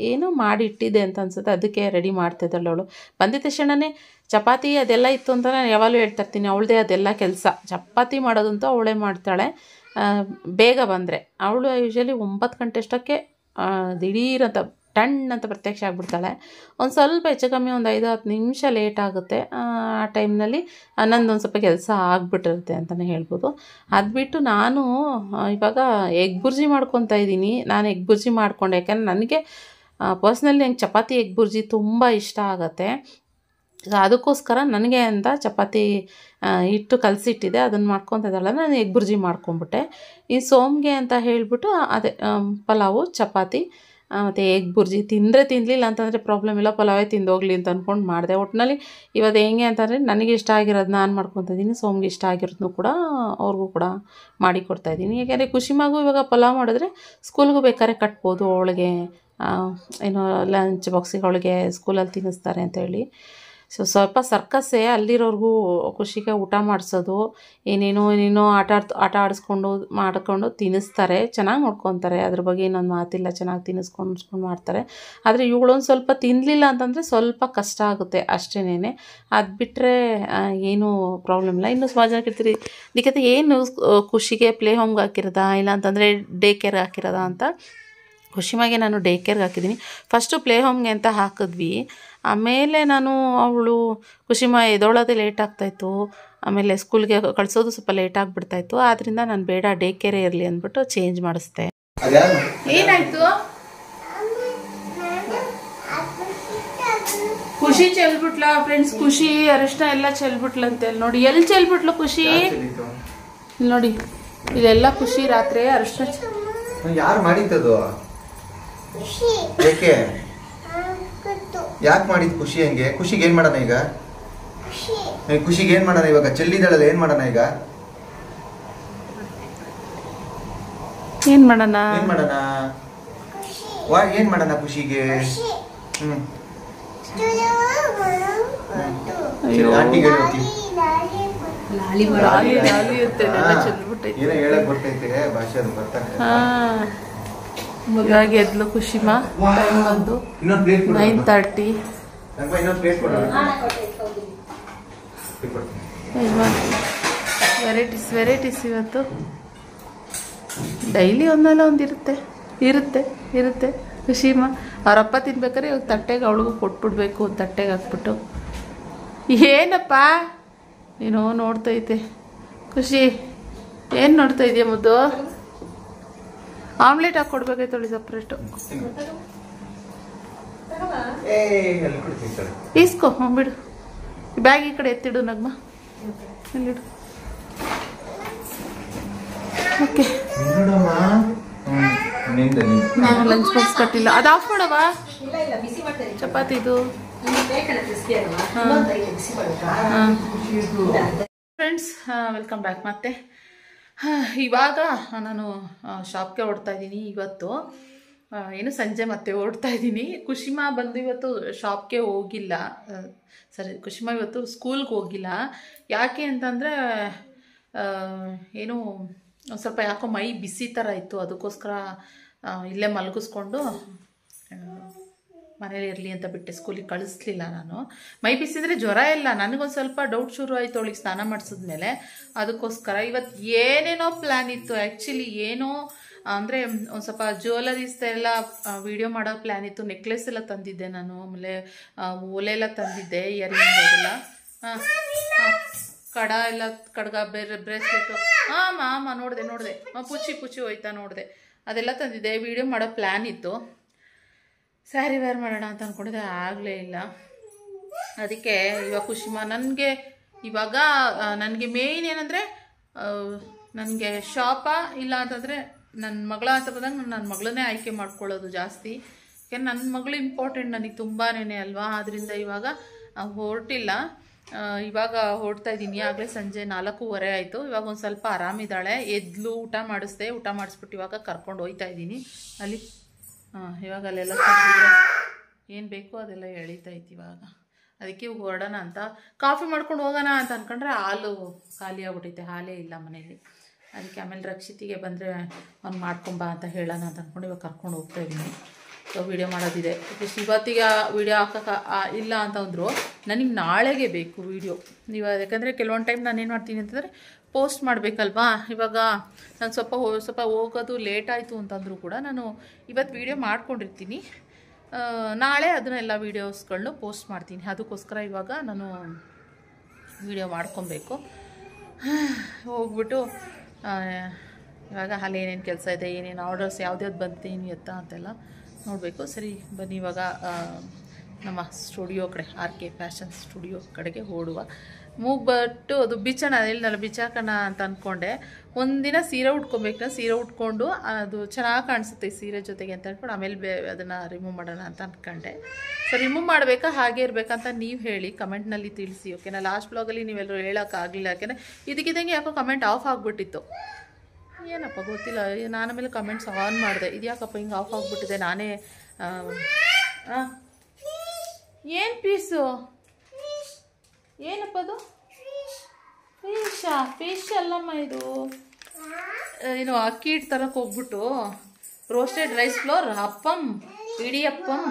ಏನು ಮಾಡಿ ಇಟ್ಟಿದ್ದೆ ಅಂತ ಅನ್ಸುತ್ತೆ, ಅದಕ್ಕೆ ರೆಡಿ ಮಾಡ್ತಿದ್ದಾಳೆ ಅವಳು. ಬಂದಿದ್ದ ತಕ್ಷಣವೇ ಚಪಾತಿ ಅದೆಲ್ಲ ಇತ್ತು ಅಂತ ನಾನು ಯಾವಾಗಲೂ ಹೇಳ್ತಾಯಿರ್ತೀನಿ, ಅವಳದೇ ಅದೆಲ್ಲ ಕೆಲಸ. ಚಪಾತಿ ಮಾಡೋದಂತೂ ಅವಳೇ ಮಾಡ್ತಾಳೆ ಬೇಗ ಬಂದರೆ. ಅವಳು ಯೂಶಲಿ 9 ಗಂಟೆ ಅಷ್ಟಕ್ಕೆ ದಿಢೀರಂತ ಟಣ್ ಅಂತ ಪ್ರತ್ಯಕ್ಷ ಆಗಿಬಿಡ್ತಾಳೆ. ಒಂದು ಸ್ವಲ್ಪ ಹೆಚ್ಚು ಕಮ್ಮಿ ಒಂದು 5-10 ನಿಮಿಷ ಲೇಟ್ ಆಗುತ್ತೆ. ಆ ಟೈಮ್ನಲ್ಲಿ ನನ್ನೊಂದು ಸ್ವಲ್ಪ ಕೆಲಸ ಆಗಿಬಿಟ್ಟಿರುತ್ತೆ ಅಂತಲೇ ಹೇಳ್ಬೋದು. ಅದು ಬಿಟ್ಟು ನಾನು ಇವಾಗ ಎಗ್ ಬುರ್ಜಿ ಮಾಡ್ಕೊತಾ ಇದ್ದೀನಿ. ನಾನು ಎಗ್ ಬುರ್ಜಿ ಮಾಡಿಕೊಂಡೆ, ಯಾಕಂದರೆ ನನಗೆ ಪರ್ಸ್ನಲಿ ನಂಗೆ ಚಪಾತಿ ಎಗ್ ಬುರ್ಜಿ ತುಂಬ ಇಷ್ಟ ಆಗುತ್ತೆ. ಅದಕ್ಕೋಸ್ಕರ ನನಗೆ ಅಂತ ಚಪಾತಿ ಹಿಟ್ಟು ಕಲಸಿಟ್ಟಿದೆ, ಅದನ್ನು ಮಾಡ್ಕೊತಾ ಇದ್ದಾಳೆ. ನಾನು ಎಗ್ ಬುರ್ಜಿ ಮಾಡ್ಕೊಂಬಿಟ್ಟೆ. ಈ ಸೋಮ್ಗೆ ಅಂತ ಹೇಳಿಬಿಟ್ಟು ಅದೇ ಪಲಾವು, ಚಪಾತಿ ಮತ್ತು ಎಗ್ ಬುರ್ಜಿ ತಿಂದರೆ ತಿನ್ನಲಿಲ್ಲ ಅಂತಂದರೆ ಪ್ರಾಬ್ಲಮ್ ಇಲ್ಲ, ಪಲಾವೇ ತಿಂದೋಗಲಿ ಅಂತ ಅಂದ್ಕೊಂಡು ಮಾಡಿದೆ. ಒಟ್ಟಿನಲ್ಲಿ ಇವತ್ತು ಹೆಂಗೆ ಅಂತಂದರೆ ನನಗೆ ಇಷ್ಟ ಆಗಿರೋದು ನಾನು ಮಾಡ್ಕೊತಾ ಇದ್ದೀನಿ, ಸೋಮ್ಗೆ ಇಷ್ಟ ಆಗಿರೋದನ್ನು ಕೂಡ ಅವ್ರಿಗೂ ಕೂಡ ಮಾಡಿ ಕೊಡ್ತಾಯಿದ್ದೀನಿ. ಯಾಕೆಂದರೆ ಖುಷಿಮಾಗೂ ಇವಾಗ ಪಲಾವ್ ಮಾಡಿದ್ರೆ ಸ್ಕೂಲ್ಗೂ ಬೇಕಾದ್ರೆ ಕಟ್ಬೋದು, ಅವಳಿಗೆ ಏನೋ ಲಂಚ್ ಬಾಕ್ಸಿಗೆ ಅವಳಿಗೆ ಸ್ಕೂಲಲ್ಲಿ ತಿನ್ನಿಸ್ತಾರೆ ಅಂತೇಳಿ. ಸ್ವಲ್ಪ ಸರ್ಕಸ್ಸೇ ಅಲ್ಲಿರೋರ್ಗೂ ಖುಷಿಗೆ ಊಟ ಮಾಡಿಸೋದು, ಏನೇನೋ ಆಟ ಮಾಡ್ಕೊಂಡು ತಿನ್ನಿಸ್ತಾರೆ, ಚೆನ್ನಾಗಿ ನೋಡ್ಕೊತಾರೆ. ಅದ್ರ ಬಗ್ಗೆ ಇನ್ನೊಂದು ಮಾತಿಲ್ಲ, ಚೆನ್ನಾಗಿ ತಿನ್ನಿಸ್ಕೊಂಡು ಮಾಡ್ತಾರೆ. ಆದರೆ ಇವಳೊಂದು ಸ್ವಲ್ಪ ತಿನ್ನಲಿಲ್ಲ ಅಂತಂದರೆ ಸ್ವಲ್ಪ ಕಷ್ಟ ಆಗುತ್ತೆ ಅಷ್ಟೇನೆ. ಅದು ಬಿಟ್ಟರೆ ಏನೂ ಪ್ರಾಬ್ಲಮ್ ಇಲ್ಲ. ಇನ್ನೂ ಸುಮಾರು ಜನಕ್ಕೆ ಇರ್ತೀರಿ, ಇದಕ್ಕೆ ಏನು ಖುಷಿಗೆ ಪ್ಲೇ ಹೋಮ್ಗೆ ಹಾಕಿರೋದಾ ಇಲ್ಲ ಅಂತಂದರೆ ಡೇ ಕೇರ್ಗೆ ಹಾಕಿರೋದಾ ಅಂತ. ಖುಷಿಮಾಗೆ ನಾನು ಡೇ ಕೇರ್ಗೆ ಹಾಕಿದ್ದೀನಿ. ಫಸ್ಟು ಪ್ಲೇ ಹೋಮ್ಗೆ ಅಂತ ಹಾಕಿದ್ವಿ, ಆಮೇಲೆ ಅವಳು ಖುಷಿಮಾ ಎದೊಳೋದೇ ಲೇಟ್ ಆಗ್ತಾಯಿತ್ತು, ಆಮೇಲೆ ಸ್ಕೂಲ್ಗೆ ಕಳಿಸೋದು ಸ್ವಲ್ಪ ಲೇಟ್ ಆಗಿಬಿಡ್ತಾಯಿತ್ತು. ಆದ್ದರಿಂದ ನಾನು ಬೇಡ ಡೇ ಕೇರೇ ಇರಲಿ ಅಂದ್ಬಿಟ್ಟು ಚೇಂಜ್ ಮಾಡಿಸ್ದೆ. ಏನಾಯಿತು? ಖುಷಿ ಚೆಲ್ಬಿಟ್ಲ ಫ್ರೆಂಡ್ಸ್, ಖುಷಿ ಅರಿಶಿನ ಎಲ್ಲ ಚೆಲ್ಬಿಟ್ಲಂತೆ. ನೋಡಿ ಎಲ್ಲಿ ಚೆಲ್ಬಿಟ್ಲು ಖುಷಿ, ನೋಡಿ ಇಲ್ಲೆಲ್ಲ ಖುಷಿ ರಾತ್ರಿ ಅರಿಶಿನ. ಯಾರು ಮಾಡಿದ್ದದು? ಯಾಕೆ ಮಾಡಿದ್ ಖುಷಿ ಹಂಗೆ? ಖುಷಿಗೆ ಏನು ಮಾಡೋಣ ಈಗ? ಖುಷಿಗೆ ಏನು ಮಾಡೋಣ ಇವಾಗ? ಚೆಲ್ಲಿದಾಳಲ್ಲ, ಏನು ಮಾಡೋಣ ಈಗ? ಏನು ಮಾಡೋಣ? ಏನು ಮಾಡೋಣ? ಏನು ಮಾಡೋಣ ಖುಷಿಗೆ? ಆಂಟಿಗೆ ಏನೋ ಹೇಳಕ್ ಬರ್ತೈತೆ ಭಾಷೆ, ಅದು ಬರ್ತಾನೆ. ಹಾಗಾಗಿ ಎದ್ಲು ಖುಷಿಮಾ. ಟೈಮ್ ಬಂದು 9:30. ವೆರೈಟೀಸ್ ಇವತ್ತು. ಡೈಲಿ ಒಂದಲ್ಲ ಒಂದು ಇರುತ್ತೆ ಖುಷಿಮಾ. ಅವರಪ್ಪ ತಿನ್ಬೇಕಾದ್ರೆ ಇವಾಗ ತಟ್ಟೆಗೆ ಅವಳಿಗೂ ಕೊಟ್ಬಿಡ್ಬೇಕು, ತಟ್ಟೆಗೆ ಹಾಕ್ಬಿಟ್ಟು. ಏನಪ್ಪ ನೀನು ನೋಡ್ತೈತೆ ಖುಷಿ? ಏನು ನೋಡ್ತಾ ಇದೆಯಾ ಮುದ್ದು? Omelette ಹಾಕ್ಕೊಡ್ಬೇಕಾಯ್ತೊಳಿ separate. ಈಸ್ಕೊ ಬಿಡು. ಬ್ಯಾಗ್ ಈ ಕಡೆ ಎತ್ತಿಡು ನಗ್ಮ, ಇಲ್ಲಿಡು. ಓಕೆ, ನಾನು ಲಂಚ್ ಬಾಕ್ಸ್ ಕಟ್ಟಿಲ್ಲ. ಅದು ಆಫ್ ಮಾಡವಾ? ಚಪಾತಿ ಇದು. Friends, welcome back. ಮತ್ತೆ ಇವಾಗ ನಾನು ಶಾಪ್ಗೆ ಹೊರಡ್ತಾ ಇದ್ದೀನಿ. ಇವತ್ತು ಏನು ಸಂಜೆ ಮತ್ತೆ ಹೊರಡ್ತಾ ಇದ್ದೀನಿ. ಕುಶಿಮಾ ಬಂದು ಇವತ್ತು ಶಾಪ್ಗೆ ಹೋಗಿಲ್ಲ. ಸರಿ, ಕುಶಿಮಾ ಇವತ್ತು ಸ್ಕೂಲ್ಗೆ ಹೋಗಿಲ್ಲ. ಯಾಕೆ ಅಂತಂದರೆ ಏನು ಒಂದು ಸ್ವಲ್ಪ ಯಾಕೋ ಮೈ ಬಿಸಿ ಥರ ಇತ್ತು. ಅದಕ್ಕೋಸ್ಕರ ಇಲ್ಲೇ ಮಲಗಿಸ್ಕೊಂಡು ಮನೇಲಿ ಇರಲಿ ಅಂತ ಬಿಟ್ಟೆ. ಸ್ಕೂಲಿಗೆ ಕಳಿಸ್ಲಿಲ್ಲ ನಾನು. ಮೈ ಬಿಸಿದ್ರೆ ಜ್ವರ ಇಲ್ಲ, ನನಗೊಂದು ಸ್ವಲ್ಪ ಡೌಟ್ ಶುರು ಆಯಿತು ಅವಳಿಗೆ ಸ್ನಾನ ಮಾಡಿಸಿದ್ಮೇಲೆ. ಅದಕ್ಕೋಸ್ಕರ ಇವತ್ತು ಏನೇನೋ ಪ್ಲ್ಯಾನ್ ಇತ್ತು. ಆ್ಯಕ್ಚುಲಿ ಏನೋ ಅಂದರೆ ಒಂದು ಸ್ವಲ್ಪ ಜ್ಯುವೆಲರೀಸ್ ಎಲ್ಲ ವಿಡಿಯೋ ಮಾಡೋ ಪ್ಲ್ಯಾನ್ ಇತ್ತು. ನೆಕ್ಲೆಸ್ ಎಲ್ಲ ತಂದಿದ್ದೆ ನಾನು, ಆಮೇಲೆ ಓಲೆ ಎಲ್ಲ ತಂದಿದ್ದೆ, ಇಯರಿಂಗ್ ಅದೆಲ್ಲ. ಕಡ ಎಲ್ಲ, ಕಡ್ಗ, ಬೇರೆ ಬ್ರೇಸ್ಲೆಟು. ಆಮ ನೋಡಿದೆ ಪುಚ್ಚಿ ಹೋಯ್ತಾ ನೋಡಿದೆ. ಅದೆಲ್ಲ ತಂದಿದ್ದೆ. ವಿಡಿಯೋ ಮಾಡೋ ಪ್ಲ್ಯಾನ್ ಇತ್ತು. ಸ್ಯಾರಿ ವೇರ್ ಮಾಡೋಣ ಅಂತ ಅಂದ್ಕೊಂಡಿದ್ದೆ, ಆಗಲೇ ಇಲ್ಲ. ಅದಕ್ಕೆ ಇವಾಗ ಕುಶಿಮಾ ನನಗೆ ಮೇಯ್ನ್ ಏನಂದರೆ ನನಗೆ ಶಾಪ ಇಲ್ಲ ಅಂತಂದರೆ ನನ್ನ ಮಗಳ ಅಂತ ಬಂದಾಗ ನನ್ನ ಮಗಳನ್ನೇ ಆಯ್ಕೆ ಮಾಡ್ಕೊಳ್ಳೋದು ಜಾಸ್ತಿ. ಯಾಕೆಂದ್ರೆ ನನ್ನ ಮಗಳು ಇಂಪಾರ್ಟೆಂಟ್ ನನಗೆ ತುಂಬಾ ಅಲ್ವಾ. ಆದ್ದರಿಂದ ಇವಾಗ ಹೊರಟಿಲ್ಲ. ಇವಾಗ ಹೊರಡ್ತಾ ಇದ್ದೀನಿ. ಆಗಲೇ ಸಂಜೆ 4:15 ಆಯಿತು. ಇವಾಗ ಒಂದು ಸ್ವಲ್ಪ ಆರಾಮಿದ್ದಾಳೆ. ಎದ್ಲು, ಊಟ ಮಾಡಿಸ್ದೆ. ಊಟ ಮಾಡಿಸ್ಬಿಟ್ಟು ಇವಾಗ ಕರ್ಕೊಂಡು ಹೋಗ್ತಾ ಇದ್ದೀನಿ. ಅಲ್ಲಿ ಇವಾಗ ಅಲ್ಲೆಲ್ಲ ಏನು ಬೇಕೋ ಅದೆಲ್ಲ ಎಳಿತೈತಿ ಇವಾಗ. ಅದಕ್ಕೆ ಇವಾಗ ಹೊರಡೋಣ ಅಂತ, ಕಾಫಿ ಮಾಡ್ಕೊಂಡು ಹೋಗೋಣ ಅಂತ ಅಂದ್ಕೊಂಡ್ರೆ ಹಾಲು ಖಾಲಿ ಆಗ್ಬಿಟ್ಟೈತೆ, ಹಾಲೇ ಇಲ್ಲ ಮನೇಲಿ. ಅದಕ್ಕೆ ಆಮೇಲೆ ರಕ್ಷಿತಿಗೆ ಬಂದರೆ ಅವ್ನು ಮಾಡ್ಕೊಂಬಾ ಅಂತ ಹೇಳೋಣ ಅಂತ ಅಂದ್ಕೊಂಡು ಇವಾಗ ಕರ್ಕೊಂಡು ಹೋಗ್ತಾ ಇದ್ದೀನಿ. ವೀಡಿಯೋ ಮಾಡೋದಿದೆ. ಇವತ್ತಿಗೆ ವೀಡಿಯೋ ಹಾಕೋಕೆ ಇಲ್ಲ ಅಂತಂದರು. ನನಗೆ ನಾಳೆಗೆ ಬೇಕು ವೀಡಿಯೋ. ಯಾಕಂದರೆ ಕೆಲವೊಂದು ಟೈಮ್ ನಾನು ಏನು ಮಾಡ್ತೀನಿ ಅಂತಂದರೆ ಪೋಸ್ಟ್ ಮಾಡಬೇಕಲ್ವಾ. ಇವಾಗ ನಾನು ಸ್ವಲ್ಪ ಹೋಗೋದು ಲೇಟ್ ಆಯಿತು ಅಂತಂದರೂ ಕೂಡ ನಾನು ಇವತ್ತು ವೀಡಿಯೋ ಮಾಡ್ಕೊಂಡಿರ್ತೀನಿ. ನಾಳೆ ಅದನ್ನೆಲ್ಲ ವೀಡಿಯೋಸ್ಗಳನ್ನೂ ಪೋಸ್ಟ್ ಮಾಡ್ತೀನಿ. ಅದಕ್ಕೋಸ್ಕರ ಇವಾಗ ನಾನು ವೀಡಿಯೋ ಮಾಡ್ಕೊಬೇಕು. ಹೋಗ್ಬಿಟ್ಟು ಇವಾಗ ಅಲ್ಲಿ ಏನೇನು ಕೆಲಸ ಇದೆ, ಏನೇನು ಆರ್ಡರ್ಸ್ ಯಾವ್ದ್ಯಾವ್ದು ಬಂತೀನಿ ಅಂತೆಲ್ಲ ನೋಡಬೇಕು. ಸರಿ ಬನ್ನಿ, ಇವಾಗ ನಮ್ಮ ಸ್ಟುಡಿಯೋ ಕಡೆ, RK ಫ್ಯಾಷನ್ ಸ್ಟುಡಿಯೋ ಕಡೆಗೆ ಓಡುವ. ಮೂಗ್ಬಟ್ಟು ಅದು ಬಿಚ್ಚೋಣ, ಇಲ್ಲಲ್ಲ ಬಿಚ್ಚಾಕೋಣ ಅಂತ ಅಂದ್ಕೊಂಡೆ. ಒಂದಿನ ಸೀರೆ ಉಟ್ಕೊಬೇಕು. ಸೀರೆ ಉಟ್ಕೊಂಡು ಅದು ಚೆನ್ನಾಗಿ ಕಾಣಿಸುತ್ತೆ ಸೀರೆ ಜೊತೆಗೆ ಅಂತ ಅಂದ್ಕೊಂಡು ಆಮೇಲೆ ಅದನ್ನು ರಿಮೂವ್ ಮಾಡೋಣ ಅಂತ ಅಂದ್ಕೊಂಡೆ. ಸೊ ರಿಮೂವ್ ಮಾಡಬೇಕಾ ಹಾಗೆ ಇರಬೇಕಂತ ನೀವು ಹೇಳಿ ಕಮೆಂಟ್ನಲ್ಲಿ ತಿಳಿಸಿ. ಓಕೆನಾ? ಲಾಸ್ಟ್ ಬ್ಲಾಗಲ್ಲಿ ನೀವೆಲ್ಲರೂ ಹೇಳೋಕ್ಕಾಗಲಿಲ್ಲ. ಯಾಕೆಂದರೆ ಇದಕ್ಕಿದ್ದಂಗೆ ಯಾಕೋ ಕಮೆಂಟ್ ಆಫ್ ಆಗಿಬಿಟ್ಟಿತ್ತು. ಏನಪ್ಪ ಗೊತ್ತಿಲ್ಲ, ನಾನು ಆಮೇಲೆ ಕಮೆಂಟ್ಸ್ ಆನ್ ಮಾಡಿದೆ. ಇದು ಯಾಕಪ್ಪ ಹಿಂಗೆ ಆಫ್ ಆಗಿಬಿಟ್ಟಿದೆ. ನಾನೇ ಏನು ಪೀಸು, ಏನಪ್ಪ ಅದು? ಫಿಶ್ ಅಲ್ಲಮ್ಮ, ಇದು ಏನು ಅಕ್ಕಿ ಹಿಟ್ಟು ತರಕ್ಕೆ ಹೋಗ್ಬಿಟ್ಟು ರೋಸ್ಟೆಡ್ ರೈಸ್ ಫ್ಲೋರ್, ಅಪ್ಪಂ, ಇಡಿಯಪ್ಪಂ,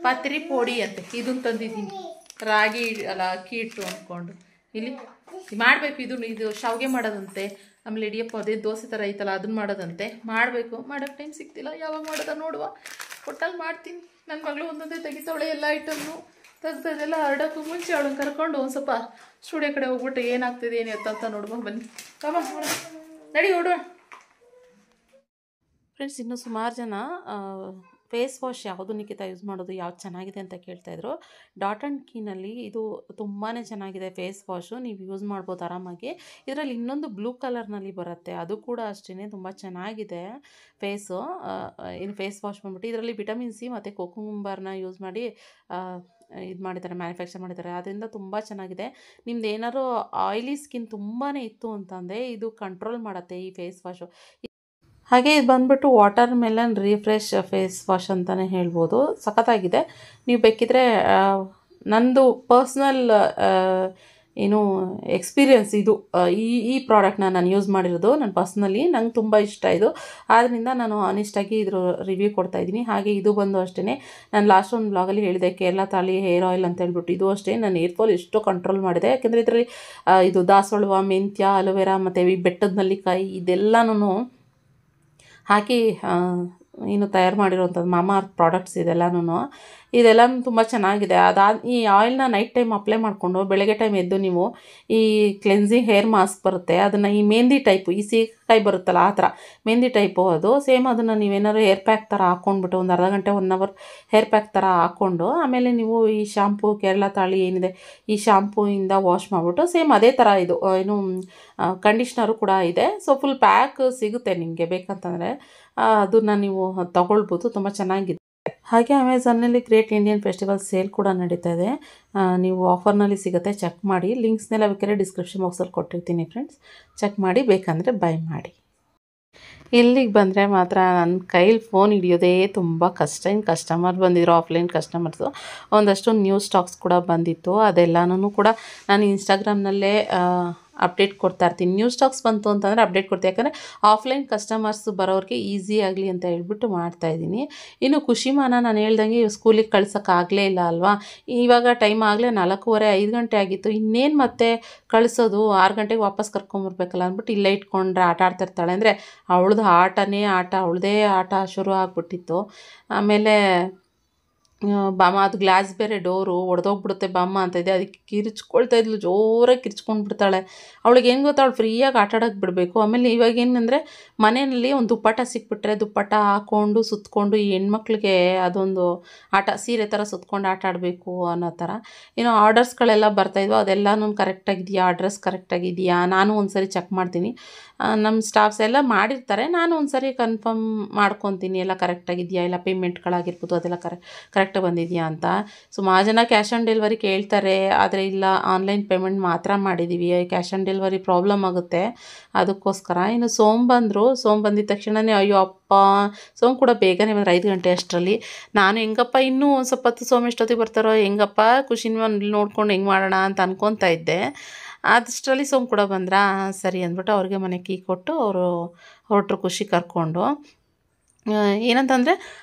ಪತ್ರಿ ಪೋಡಿ ಅಂತೆ ಇದನ್ನು ತಂದಿದ್ದೀನಿ. ರಾಗಿ ಅಲ್ಲ ಅಕ್ಕಿ ಹಿಟ್ಟು ಅಂದ್ಕೊಂಡು ಇಲ್ಲಿ ಮಾಡಬೇಕು. ಇದು ಶಾವಿಗೆ ಮಾಡೋದಂತೆ. ಆಮೇಲೆ ಇಡಿಯಪ್ಪ ಅದೇ ದೋಸೆ ಥರ ಐತಲ್ಲ ಅದನ್ನು ಮಾಡೋದಂತೆ. ಮಾಡಬೇಕು, ಮಾಡೋಕ್ಕೆ ಟೈಮ್ ಸಿಗ್ತಿಲ್ಲ. ಯಾವಾಗ ಮಾಡೋದ ನೋಡುವ. ಒಟ್ಟಲ್ಲಿ ಮಾಡ್ತೀನಿ. ನನ್ನ ಮಗಳು ಒಂದೊಂದೇ ತೆಗಿತಾವಳೆ ಎಲ್ಲ ಐಟಮ್ನು. ತೆಗ್ದದೆಲ್ಲ ಹರಡೋಕ್ಕೂ ಮುಂಚೆ ಅವಳನ್ನು ಕರ್ಕೊಂಡು ಒಂದು ಸ್ವಲ್ಪ ಸ್ಟುಡಿಯೋ ಕಡೆ ಹೋಗ್ಬಿಟ್ಟು ಏನಾಗ್ತಿದೆ ಏನು ಎತ್ತ ಅಂತ ನೋಡುವ. ಬನ್ನಿ ನಡಿ ಹೊಡುವ. ಫ್ರೆಂಡ್ಸ್, ಇನ್ನೂ ಸುಮಾರು ಜನ ಫೇಸ್ ವಾಶ್ ಯಾವುದು ನಿಖಿತಾ ಯೂಸ್ ಮಾಡೋದು, ಯಾವ್ದು ಚೆನ್ನಾಗಿದೆ ಅಂತ ಕೇಳ್ತಾಯಿದ್ರು. ಡಾಟ್ ಆ್ಯಂಡ್ ಕೀನಲ್ಲಿ ಇದು ತುಂಬಾ ಚೆನ್ನಾಗಿದೆ ಫೇಸ್ ವಾಶು. ನೀವು ಯೂಸ್ ಮಾಡ್ಬೋದು ಆರಾಮಾಗಿ. ಇದರಲ್ಲಿ ಇನ್ನೊಂದು ಬ್ಲೂ ಕಲರ್ನಲ್ಲಿ ಬರುತ್ತೆ, ಅದು ಕೂಡ ಅಷ್ಟೇ ತುಂಬ ಚೆನ್ನಾಗಿದೆ ಫೇಸು. ಏನು ಫೇಸ್ ವಾಶ್ ಬಂದ್ಬಿಟ್ಟು ಇದರಲ್ಲಿ ವಿಟಮಿನ್ C ಮತ್ತು ಕೋಕುಂಬರ್ನ ಯೂಸ್ ಮಾಡಿ ಇದು ಮಾಡಿದ್ದಾರೆ, ಮ್ಯಾನುಫ್ಯಾಕ್ಚರ್ ಮಾಡಿದ್ದಾರೆ. ಅದರಿಂದ ತುಂಬ ಚೆನ್ನಾಗಿದೆ. ನಿಮ್ದು ಏನಾದ್ರು ಆಯಿಲಿ ಸ್ಕಿನ್ ತುಂಬಾ ಇತ್ತು ಅಂತಂದರೆ ಇದು ಕಂಟ್ರೋಲ್ ಮಾಡುತ್ತೆ ಈ ಫೇಸ್ ವಾಶು. ಹಾಗೆ ಇದು ಬಂದುಬಿಟ್ಟು watermelon refresh face wash ಅಂತಲೇ ಹೇಳ್ಬೋದು. ಸಖತ್ತಾಗಿದೆ. ನೀವು ಬೇಕಿದ್ರೆ ನಂದು ಪರ್ಸ್ನಲ್ ಏನು ಎಕ್ಸ್ಪೀರಿಯನ್ಸ್ ಇದು, ಈ ಪ್ರಾಡಕ್ಟ್ನ ನಾನು ಯೂಸ್ ಮಾಡಿರೋದು ನಾನು ಪರ್ಸ್ನಲಿ, ನಂಗೆ ತುಂಬ ಇಷ್ಟ ಇದು. ಆದ್ದರಿಂದ ನಾನು ಆನೆಸ್ಟಾಗಿ ಇದ್ರ ರಿವ್ಯೂ ಕೊಡ್ತಾಯಿದ್ದೀನಿ. ಹಾಗೆ ಇದು ಬಂದು ಅಷ್ಟೇ, ನಾನು ಲಾಸ್ಟ್ ಒಂದು ಬ್ಲಾಗಲ್ಲಿ ಹೇಳಿದೆ ಕೇರಳ ತಾಳಿ ಹೇರ್ ಆಯಿಲ್ ಅಂತ ಹೇಳ್ಬಿಟ್ಟು. ಇದು ಅಷ್ಟೇ ನಾನು ಹೇರ್ ಫಾಲ್ ಎಷ್ಟೋ ಕಂಟ್ರೋಲ್ ಮಾಡಿದೆ. ಯಾಕೆಂದರೆ ಇದರಲ್ಲಿ ಇದು ದಾಸವಾಳ, ಮೆಂತ್ಯ, ಅಲೋವೆರಾ ಮತ್ತು ಈ ಬೆಟ್ಟದ ನಲ್ಲಿಕಾಯಿ ಇದೆಲ್ಲನೂ ಹಾಕಿ ಏನು ತಯಾರು ಮಾಡಿರೋವಂಥದ್ದು ಮಾಮಾ ಅರ್ತ್ ಪ್ರಾಡಕ್ಟ್ಸ್ ಇದೆಲ್ಲ ತುಂಬ ಚೆನ್ನಾಗಿದೆ. ಈ ಆಯಿಲ್ನ ನೈಟ್ ಟೈಮ್ ಅಪ್ಲೈ ಮಾಡಿಕೊಂಡು ಬೆಳಗ್ಗೆ ಟೈಮ್ ಎದ್ದು ನೀವು ಈ ಕ್ಲೆನ್ಸಿಂಗ್ ಹೇರ್ ಮಾಸ್ಕ್ ಬರುತ್ತೆ, ಅದನ್ನು ಈ ಮೆಹಂದಿ ಟೈಪು, ಈ ಸೀಕಾಯಿ ಬರುತ್ತಲ್ಲ ಆ ಥರ ಮೆಹಂದಿ ಟೈಪು ಅದು ಸೇಮ್, ಅದನ್ನು ನೀವೇನಾದ್ರು ಹೇರ್ ಪ್ಯಾಕ್ ಥರ ಹಾಕ್ಕೊಂಡ್ಬಿಟ್ಟು ಒಂದು ಅರ್ಧ ಗಂಟೆ 1 ಅವರ್ ಹೇರ್ ಪ್ಯಾಕ್ ಥರ ಹಾಕ್ಕೊಂಡು ಆಮೇಲೆ ನೀವು ಈ ಶಾಂಪೂ ಕೇರಳ ತಾಳಿ ಏನಿದೆ ಈ ಶಾಂಪೂಯಿಂದ ವಾಶ್ ಮಾಡಿಬಿಟ್ಟು ಸೇಮ್ ಅದೇ ಥರ ಇದು ಏನು ಕಂಡೀಷ್ನರು ಕೂಡ ಇದೆ. ಸೊ ಫುಲ್ ಪ್ಯಾಕ್ ಸಿಗುತ್ತೆ ನಿಮಗೆ ಬೇಕಂತಂದರೆ ಅದನ್ನು ನೀವು ತೊಗೊಳ್ಬೋದು. ತುಂಬ ಚೆನ್ನಾಗಿದೆ. ಹಾಗೆ ಅಮೆಝಾನಲ್ಲಿ ಗ್ರೇಟ್ ಇಂಡಿಯನ್ ಫೆಸ್ಟಿವಲ್ ಸೇಲ್ ಕೂಡ ನಡೀತಾ ಇದೆ. ನೀವು ಆಫರ್ನಲ್ಲಿ ಸಿಗುತ್ತೆ, ಚೆಕ್ ಮಾಡಿ. ಲಿಂಕ್ಸ್ನೆಲ್ಲ ಬೇಕಾದ್ರೆ ಡಿಸ್ಕ್ರಿಪ್ಷನ್ ಬಾಕ್ಸಲ್ಲಿ ಕೊಟ್ಟಿರ್ತೀನಿ ಫ್ರೆಂಡ್ಸ್, ಚೆಕ್ ಮಾಡಿ ಬೇಕಂದರೆ ಬೈ ಮಾಡಿ. ಇಲ್ಲಿಗೆ ಬಂದರೆ ಮಾತ್ರ ನನ್ನ ಕೈಲಿ ಫೋನ್ ಹಿಡಿಯೋದೇ ತುಂಬ ಕಷ್ಟ. ಇನ್ನು ಕಸ್ಟಮರ್ ಬಂದಿದ್ರು, ಆಫ್ಲೈನ್ ಕಸ್ಟಮರ್ಸು, ಒಂದಷ್ಟು ನ್ಯೂ ಸ್ಟಾಕ್ಸ್ ಕೂಡ ಬಂದಿತ್ತು. ಅದೆಲ್ಲನೂ ಕೂಡ ನಾನು ಇನ್ಸ್ಟಾಗ್ರಾಮ್ನಲ್ಲೇ ಅಪ್ಡೇಟ್ ಕೊಡ್ತಾ ಇರ್ತೀನಿ. ನ್ಯೂ ಸ್ಟಾಕ್ಸ್ ಬಂತು ಅಂತಂದರೆ ಅಪ್ಡೇಟ್ ಕೊಡ್ತೀನಿ. ಯಾಕಂದರೆ ಆಫ್ಲೈನ್ ಕಸ್ಟಮರ್ಸ್ ಬರೋರಿಗೆ ಈಸಿ ಆಗಲಿ ಅಂತ ಹೇಳ್ಬಿಟ್ಟು ಮಾಡ್ತಾಯಿದ್ದೀನಿ. ಇನ್ನು ಖುಷಿಮಾನ ನಾನು ಹೇಳ್ದಂಗೆ ಸ್ಕೂಲಿಗೆ ಕಳ್ಸೋಕ್ಕಾಗಲೇ ಇಲ್ಲ ಅಲ್ವಾ. ಇವಾಗ ಟೈಮ್ ಆಗಲೇ 4:15 5 ಗಂಟೆ ಆಗಿತ್ತು. ಇನ್ನೇನು ಮತ್ತೆ ಕಳಿಸೋದು, 6 ಗಂಟೆಗೆ ವಾಪಸ್ ಕರ್ಕೊಂಬರ್ಬೇಕಲ್ಲ ಅಂದ್ಬಿಟ್ಟು ಇಲ್ಲೇ ಇಟ್ಕೊಂಡ್ರೆ ಆಟ ಆಡ್ತಿರ್ತಾಳೆ. ಅಂದರೆ ಅವಳದು ಅವಳದೇ ಆಟ ಶುರು ಆಗಿಬಿಟ್ಟಿತ್ತು. ಆಮೇಲೆ ಬಾಮ ಅದು ಗ್ಲಾಸ್ ಬೇರೆ ಡೋರು ಒಡೆದೋಗ್ಬಿಡುತ್ತೆ ಬಾಮ್ಮ ಅಂತ ಇದೆ, ಅದಕ್ಕೆ ಕಿರ್ಚ್ಕೊಳ್ತಾ ಇದ್ಲು, ಜೋರಾಗಿ ಕಿರ್ಚ್ಕೊಂಡ್ಬಿಡ್ತಾಳೆ. ಅವಳಿಗೆ ಏನು ಗೊತ್ತಾ, ಅವಳು ಫ್ರೀಯಾಗಿ ಆಟ ಆಡೋಕ್ಕೆ ಬಿಡಬೇಕು. ಆಮೇಲೆ ಇವಾಗ ಏನಂದರೆ ಮನೆಯಲ್ಲಿ ಒಂದು ದುಪ್ಪಟ್ಟ ಸಿಕ್ಬಿಟ್ರೆ ದುಪ್ಪಟ್ಟ ಹಾಕ್ಕೊಂಡು ಸುತ್ತಕೊಂಡು ಈ ಹೆಣ್ಮಕ್ಳಿಗೆ ಅದೊಂದು ಆಟ, ಸೀರೆ ಥರ ಸುತ್ಕೊಂಡು ಆಟ ಆಡಬೇಕು ಅನ್ನೋ ಥರ. ಏನೋ ಆರ್ಡರ್ಸ್ಗಳೆಲ್ಲ ಬರ್ತಾಯಿದ್ವು, ಅದೆಲ್ಲನೂ ಕರೆಕ್ಟಾಗಿದೆಯಾ, ಅಡ್ರೆಸ್ ಕರೆಕ್ಟಾಗಿದೆಯಾ, ನಾನು ಒಂದು ಸರಿ ಚೆಕ್ ಮಾಡ್ತೀನಿ. ನಮ್ಮ ಸ್ಟಾಫ್ಸ್ ಎಲ್ಲ ಮಾಡಿರ್ತಾರೆ, ನಾನು ಒಂದು ಸರಿ ಕನ್ಫರ್ಮ್ ಮಾಡ್ಕೊತೀನಿ ಎಲ್ಲ ಕರೆಕ್ಟಾಗಿದೆಯಾ, ಇಲ್ಲ ಪೇಮೆಂಟ್ಗಳಾಗಿರ್ಬೋದು ಅದೆಲ್ಲ ಕರೆಕ್ಟಾಗಿ ಬಂದಿದೆಯಾ ಅಂತ. ಸುಮಾರು ಜನ ಕ್ಯಾಶ್ ಆನ್ ಡೆಲಿವರಿ ಕೇಳ್ತಾರೆ, ಆದರೆ ಇಲ್ಲ ಆನ್ಲೈನ್ ಪೇಮೆಂಟ್ ಮಾತ್ರ ಮಾಡಿದ್ದೀವಿ, ಕ್ಯಾಶ್ ಆನ್ ಡೆಲಿವರಿ ಪ್ರಾಬ್ಲಮ್ ಆಗುತ್ತೆ ಅದಕ್ಕೋಸ್ಕರ. ಇನ್ನು ಸೋಮ್ ಬಂದಿದ್ದ ತಕ್ಷಣವೇ ಅಯ್ಯೋ ಅಪ್ಪ, ಸೋಮ್ ಕೂಡ ಬೇಗನೆ ಬಂದರೆ 5 ಗಂಟೆ ಅಷ್ಟರಲ್ಲಿ. ನಾನು ಹೆಂಗಪ್ಪ ಇನ್ನೂ ಒಂದು ಸ್ವಲ್ಪ ಹೊತ್ತು ಸೋಮ್ ಎಷ್ಟೊತ್ತಿಗೆ ಬರ್ತಾರೋ ಹೆಂಗಪ್ಪ ಖುಷಿನ ನೋಡ್ಕೊಂಡು ಹೆಂಗೆ ಮಾಡೋಣ ಅಂತ ಅನ್ಕೊತಾ ಇದ್ದೆ. ಅಷ್ಟರಲ್ಲಿ ಸೋಮ್ ಕೂಡ ಬಂದ್ರಾ, ಸರಿ ಅಂದ್ಬಿಟ್ಟು ಅವ್ರಿಗೆ ಮನೆ ಕೀ ಕೊಟ್ಟು ಅವರು ಹೊರಟ್ರು ಖುಷಿ ಕರ್ಕೊಂಡು. ಏನಂತಂದರೆ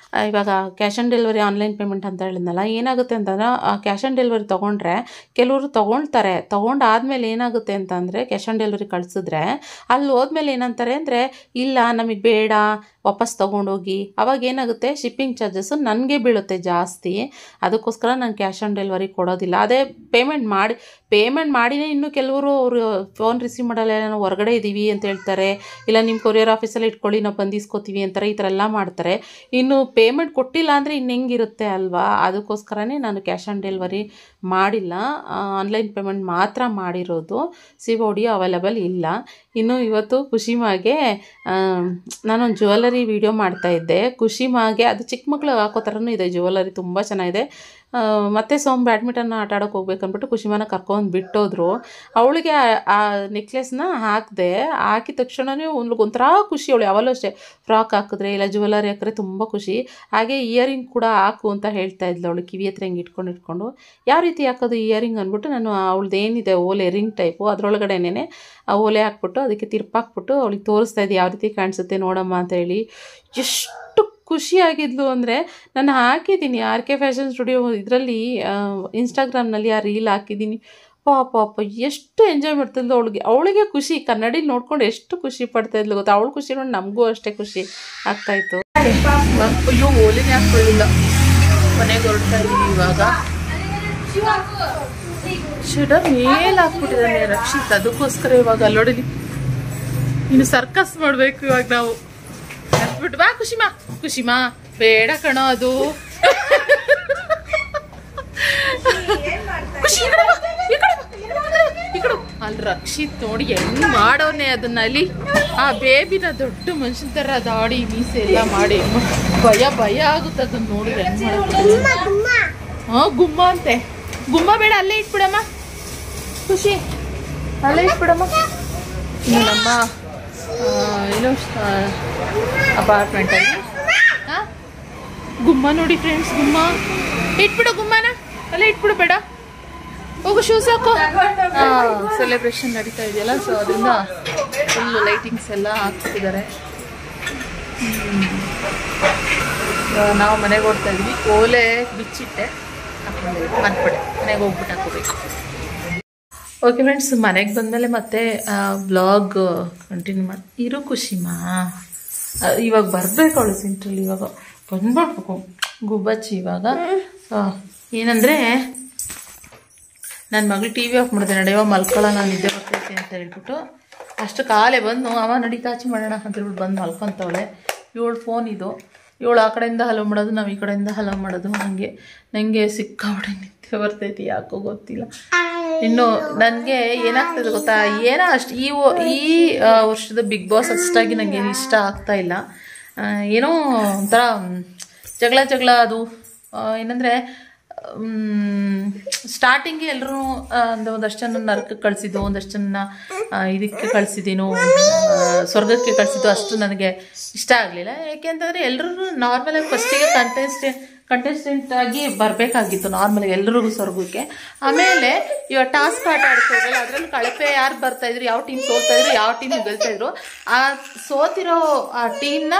ಇವಾಗ cash on delivery online payment ಅಂತ ಹೇಳಿದ್ನಲ್ಲ, ಏನಾಗುತ್ತೆ ಅಂತಂದರೆ ಕ್ಯಾಶ್ ಆನ್ ಡೆಲಿವರಿ ತೊಗೊಂಡ್ರೆ ಕೆಲವರು ತೊಗೊಳ್ತಾರೆ, ತೊಗೊಂಡಾದ್ಮೇಲೆ ಏನಾಗುತ್ತೆ ಅಂತಂದರೆ ಕ್ಯಾಶ್ ಆನ್ ಡೆಲಿವರಿ ಕಳಿಸಿದ್ರೆ ಅಲ್ಲಿ ಹೋದ್ಮೇಲೆ ಏನಂತಾರೆ ಅಂದರೆ ಇಲ್ಲ ನಮಗೆ ಬೇಡ ವಾಪಸ್ ತೊಗೊಂಡೋಗಿ. ಅವಾಗ ಏನಾಗುತ್ತೆ ಶಿಪ್ಪಿಂಗ್ ಚಾರ್ಜಸ್ಸು ನನಗೆ ಬೀಳುತ್ತೆ ಜಾಸ್ತಿ. ಅದಕ್ಕೋಸ್ಕರ ನಾನು ಕ್ಯಾಶ್ ಆನ್ ಡೆಲಿವರಿ ಕೊಡೋದಿಲ್ಲ. ಅದೇ ಪೇಮೆಂಟ್ ಮಾಡಿನೇ ಇನ್ನೂ ಕೆಲವರು ಅವರು ಫೋನ್ ರಿಸೀವ್ ಮಾಡಲ್ಲ, ನಾವು ಹೊರಗಡೆ ಇದ್ದೀವಿ ಅಂತ ಹೇಳ್ತಾರೆ, ಇಲ್ಲ ನಿಮ್ಮ ಕೊರಿಯರ್ ಆಫೀಸಲ್ಲಿ ಇಟ್ಕೊಳ್ಳಿ ನಾವು ಬಂದು ಇಸ್ಕೊತೀವಿ ಅಂತಾರೆ, ಈ ಥರ ಎಲ್ಲ ಮಾಡ್ತಾರೆ. ಇನ್ನು ಪೇಮೆಂಟ್ ಕೊಟ್ಟಿಲ್ಲ ಅಂದರೆ ಇನ್ನು ಹೆಂಗಿರುತ್ತೆ ಅಲ್ವಾ. ಅದಕ್ಕೋಸ್ಕರನೇ ನಾನು ಕ್ಯಾಶ್ ಆನ್ ಡೆಲಿವರಿ ಮಾಡಿಲ್ಲ, ಆನ್ಲೈನ್ ಪೇಮೆಂಟ್ ಮಾತ್ರ ಮಾಡಿರೋದು. COD ಅವೈಲೇಬಲ್ ಇಲ್ಲ. ಇನ್ನು ಇವತ್ತು ಖುಷಿಮಾಗೆ ನಾನೊಂದು ಜ್ಯುವೆಲ್ಲರಿ ವಿಡಿಯೋ ಮಾಡ್ತಾಯಿದ್ದೆ. ಖುಷಿಮಾಗೆ ಅದು ಚಿಕ್ಕ ಮಕ್ಳಿಗೆ ಹಾಕೋ ಥರನೂ ಇದೆ ಜ್ಯುವೆಲ್ಲರಿ, ತುಂಬ ಚೆನ್ನಾಗಿದೆ. ಮತ್ತು ಸೋಮ್ ಬ್ಯಾಡ್ಮಿಂಟನ್ ಆಟ ಆಡೋಕೆ ಹೋಗ್ಬೇಕಂದ್ಬಿಟ್ಟು ಖುಷಿಮಾನ ಕರ್ಕೊಂಡು ಬಿಟ್ಟೋದ್ರು. ಅವಳಿಗೆ ಆ ನೆಕ್ಲೆಸ್ನ ಹಾಕಿದೆ, ಹಾಕಿದ ತಕ್ಷಣವೇ ಒಂಥರ ಖುಷಿ. ಅವಳು ಯಾವಾಗಲೂ ಅಷ್ಟೇ ಫ್ರಾಕ್ ಹಾಕಿದ್ರೆ ಇಲ್ಲ ಜ್ಯುವೆಲ್ಲರಿ ಹಾಕಿದ್ರೆ ತುಂಬ ಖುಷಿ. ಹಾಗೆ ಇಯರಿಂಗ್ ಕೂಡ ಹಾಕು ಅಂತ ಹೇಳ್ತಾ ಇದ್ಲು ಅವಳು, ಕಿವಿ ಹತ್ರ ಹಿಂಗೆ ಇಟ್ಕೊಂಡು ಯಾವ ರೀತಿ ಹಾಕೋದು ಇಯರಿಂಗ್ ಅಂದ್ಬಿಟ್ಟು ನಾನು ಅವಳದ್ದು ಏನಿದೆ ಓಲೆ ರಿಂಗ್ ಟೈಪು ಅದರೊಳಗಡೆನೇ ಓಲೆ ಹಾಕ್ಬಿಟ್ಟು ಅದಕ್ಕೆ ತಿರ್ಪಾಕ್ಬಿಟ್ಟು ಅವಳಿಗೆ ತೋರಿಸ್ತಾ ಇದ್ದೆ ಯಾವ ರೀತಿ ಕಾಣಿಸುತ್ತೆ ನೋಡಮ್ಮ ಅಂತ ಹೇಳಿ. ಎಷ್ಟು ಖುಷಿಯಾಗಿದ್ಲು ಅಂದರೆ, ನಾನು ಹಾಕಿದ್ದೀನಿ RK ಫ್ಯಾಷನ್ ಸ್ಟುಡಿಯೋ ಇದರಲ್ಲಿ ಇನ್ಸ್ಟಾಗ್ರಾಮ್ನಲ್ಲಿ ಆ ರೀಲ್ ಹಾಕಿದ್ದೀನಿ. ಪಾಪ ಎಷ್ಟು ಎಂಜಾಯ್ ಮಾಡ್ತಿದ್ಲು. ಅವಳಿಗೆ ಖುಷಿ, ಕನ್ನಡಿ ನೋಡ್ಕೊಂಡು ಎಷ್ಟು ಖುಷಿ ಪಡ್ತಾಯಿದ್ಲು ಗೊತ್ತಾ. ಅವಳು ಖುಷಿ ನೋಡಿ ನಮಗೂ ಅಷ್ಟೇ ಖುಷಿ ಆಗ್ತಾಯಿತ್ತು. ಅಯ್ಯೋ ಓಲಿನೇ ಹಾಕ್ಕೊಳ್ಳಿಲ್ಲ, ಮನೆಗೆ ಹೊರಡ್ತಾ ಇದ್ದೀವಿ ಇವಾಗ. ಶೂಟರ್ ಮೇಲೆ ಹಾಕ್ಬಿಟ್ಟಿದ್ದಾನೆ ರಕ್ಷಿತ್, ಅದಕ್ಕೋಸ್ಕರ ಇವಾಗ ಅಲ್ಲೋಡಿ ಇನ್ನು ಸರ್ಕಸ್ ಮಾಡಬೇಕು ಇವಾಗ ನಾವು. ಹಾಕ್ಬಿಟ್ಟು ಬಾ ಖುಷಿಮಾ ಬೇಡ ಕಣೋ ಅದು ಖುಷಿ ಅಲ್ಲಿ ರಕ್ಷಿತ್ ನೋಡಿ ಹೆಂಗ್ ಮಾಡೋನೆ ಅದನ್ನ. ಅಲ್ಲಿ ಆ ಬೇಬಿನ ದೊಡ್ಡ ಮನುಷ್ಯನ ತರ ದಾಡಿ ಮೀಸೆ ಎಲ್ಲ ಮಾಡಿ ಭಯ ಆಗುತ್ತೆ ಅದನ್ನ ನೋಡಿದ್ರೆ. ಹೆಂಗ್ ಗುಮ್ಮ ಅಂತೆ. ಗುಮ್ಮ ಬೇಡ, ಅಲ್ಲೇ ಇಟ್ಬಿಡಮ್ಮ. ಖುಷಿ ಅಲ್ಲೇ ಇಟ್ಬಿಡಮ್ಮ. ನಮ್ಮ ಏನು ಅಪಾರ್ಟ್ಮೆಂಟಲ್ಲಿ ಗುಮ್ಮ ನೋಡಿ ಫ್ರೆಂಡ್ಸ್, ಗುಮ್ಮ ಇಟ್ಬಿಡು. ಗುಮ್ಮನ ಅಲ್ಲೇ ಇಟ್ಬಿಡು, ಬೇಡ ಹೋಗು. ಶೂಸ್ ಹಾಕು. ಸೆಲೆಬ್ರೇಷನ್ ನಡೀತಾ ಇದೆಯಲ್ಲ, ಸೊ ಅದರಿಂದ ಫುಲ್ ಲೈಟಿಂಗ್ಸ್ ಎಲ್ಲ ಹಾಕ್ತಿದ್ದಾರೆ. ನಾವು ಮನೆಗೆ ಹೋಗ್ತಾ ಇದ್ವಿ. ಓಲೆ ಬಿಚ್ಚಿಟ್ಟೆ ಮನ್ಪಡೆ, ಮನೆಗೆ ಹೋಗ್ಬಿಟ್ಟು ಹಾಕೋಬೇಕು. ಓಕೆ ಫ್ರೆಂಡ್ಸ್, ಮನೆಗೆ ಬಂದಮೇಲೆ ಮತ್ತೆ ಬ್ಲಾಗ್ ಕಂಟಿನ್ಯೂ ಮಾಡಿ. ಇರು ಖುಷಿಮಾ, ಇವಾಗ ಬರಬೇಕು ಅವಳು ಸೆಂಟ್ರಲ್ಲಿ. ಇವಾಗ ಬಂದ್ಬಿಡ್ಬೇಕು ಗುಬ್ಬಚ್ಚಿ. ಇವಾಗ ಏನಂದರೆ ನನ್ನ ಮಗಳು ಟಿ ವಿ ಆಫ್ ಮಾಡಿದೆ, ನಡೆಯುವ ಮಲ್ಕೊಳ್ಳೋಣ, ನಿದ್ದೆ ಬರ್ತೈತೆ ಅಂತ ಹೇಳ್ಬಿಟ್ಟು ಅಷ್ಟು ಕಾಲೇ ಬಂದು ಅವ ನಡೀತಾಚಿ ಮಾಡೋಣ ಅಂತ ಹೇಳ್ಬಿಟ್ಟು ಬಂದು ಮಲ್ಕೊತವಳೆ. ಇವಳು ಫೋನ್ ಇದು, ಇವಳು ಆ ಕಡೆಯಿಂದ ಹಲವು ಮಾಡೋದು, ನಾವು ಈ ಕಡೆಯಿಂದ ಹಲವು ಮಾಡೋದು. ನನಗೆ ಸಿಕ್ಕಾಬಿಟ್ಟೆ ನಿದ್ದೆ ಬರ್ತೈತಿ, ಯಾಕೋ ಗೊತ್ತಿಲ್ಲ. ಇನ್ನು ನನಗೆ ಏನಾಗ್ತದೆ ಗೊತ್ತಾ, ಏನೋ ಅಷ್ಟು ಈ ವರ್ಷದ ಬಿಗ್ ಬಾಸ್ ಅಷ್ಟಾಗಿ ನನಗೆ ಇಷ್ಟ ಆಗ್ತಾ ಇಲ್ಲ. ಏನೋ ಒಂಥರ ಜಗಳ ಅದು. ಏನಂದರೆ ಸ್ಟಾರ್ಟಿಂಗೆ ಎಲ್ಲರೂ ಒಂದಷ್ಟು ಜನ ನರಕಕ್ಕೆ ಕಳಿಸಿದ್ದು, ಒಂದಷ್ಟು ಜನ ಇದಕ್ಕೆ ಕಳಿಸಿದ್ದೀನೋ, ಸ್ವರ್ಗಕ್ಕೆ ಕಳಿಸಿದ್ದು ಅಷ್ಟು ನನಗೆ ಇಷ್ಟ ಆಗಲಿಲ್ಲ. ಯಾಕೆಂತಂದರೆ ಎಲ್ಲರೂ ನಾರ್ಮಲಾಗಿ ಫಸ್ಟಿಗೆ ಕಂಟೆಸ್ಟೆಂಟ್ ಆಗಿ ಬರಬೇಕಾಗಿತ್ತು ನಾರ್ಮಲಾಗಿ ಎಲ್ರಿಗೂ ಸ್ವರ್ಗಕ್ಕೆ. ಆಮೇಲೆ ಇವಾಗ ಟಾಸ್ಕ್ ಆಟ ಆಡ್ತಿದ್ರಲ್ಲ, ಅದರಲ್ಲಿ ಕಳಪೆ ಯಾರು ಬರ್ತಾಯಿದ್ರು, ಯಾವ ಟೀಮ್ ಸೋಲ್ತಾಯಿದ್ರು, ಯಾವ ಟೀಮ್ ಗೆಲ್ತಾಯಿದ್ರು, ಆ ಸೋತಿರೋ ಆ ಟೀಮ್ನ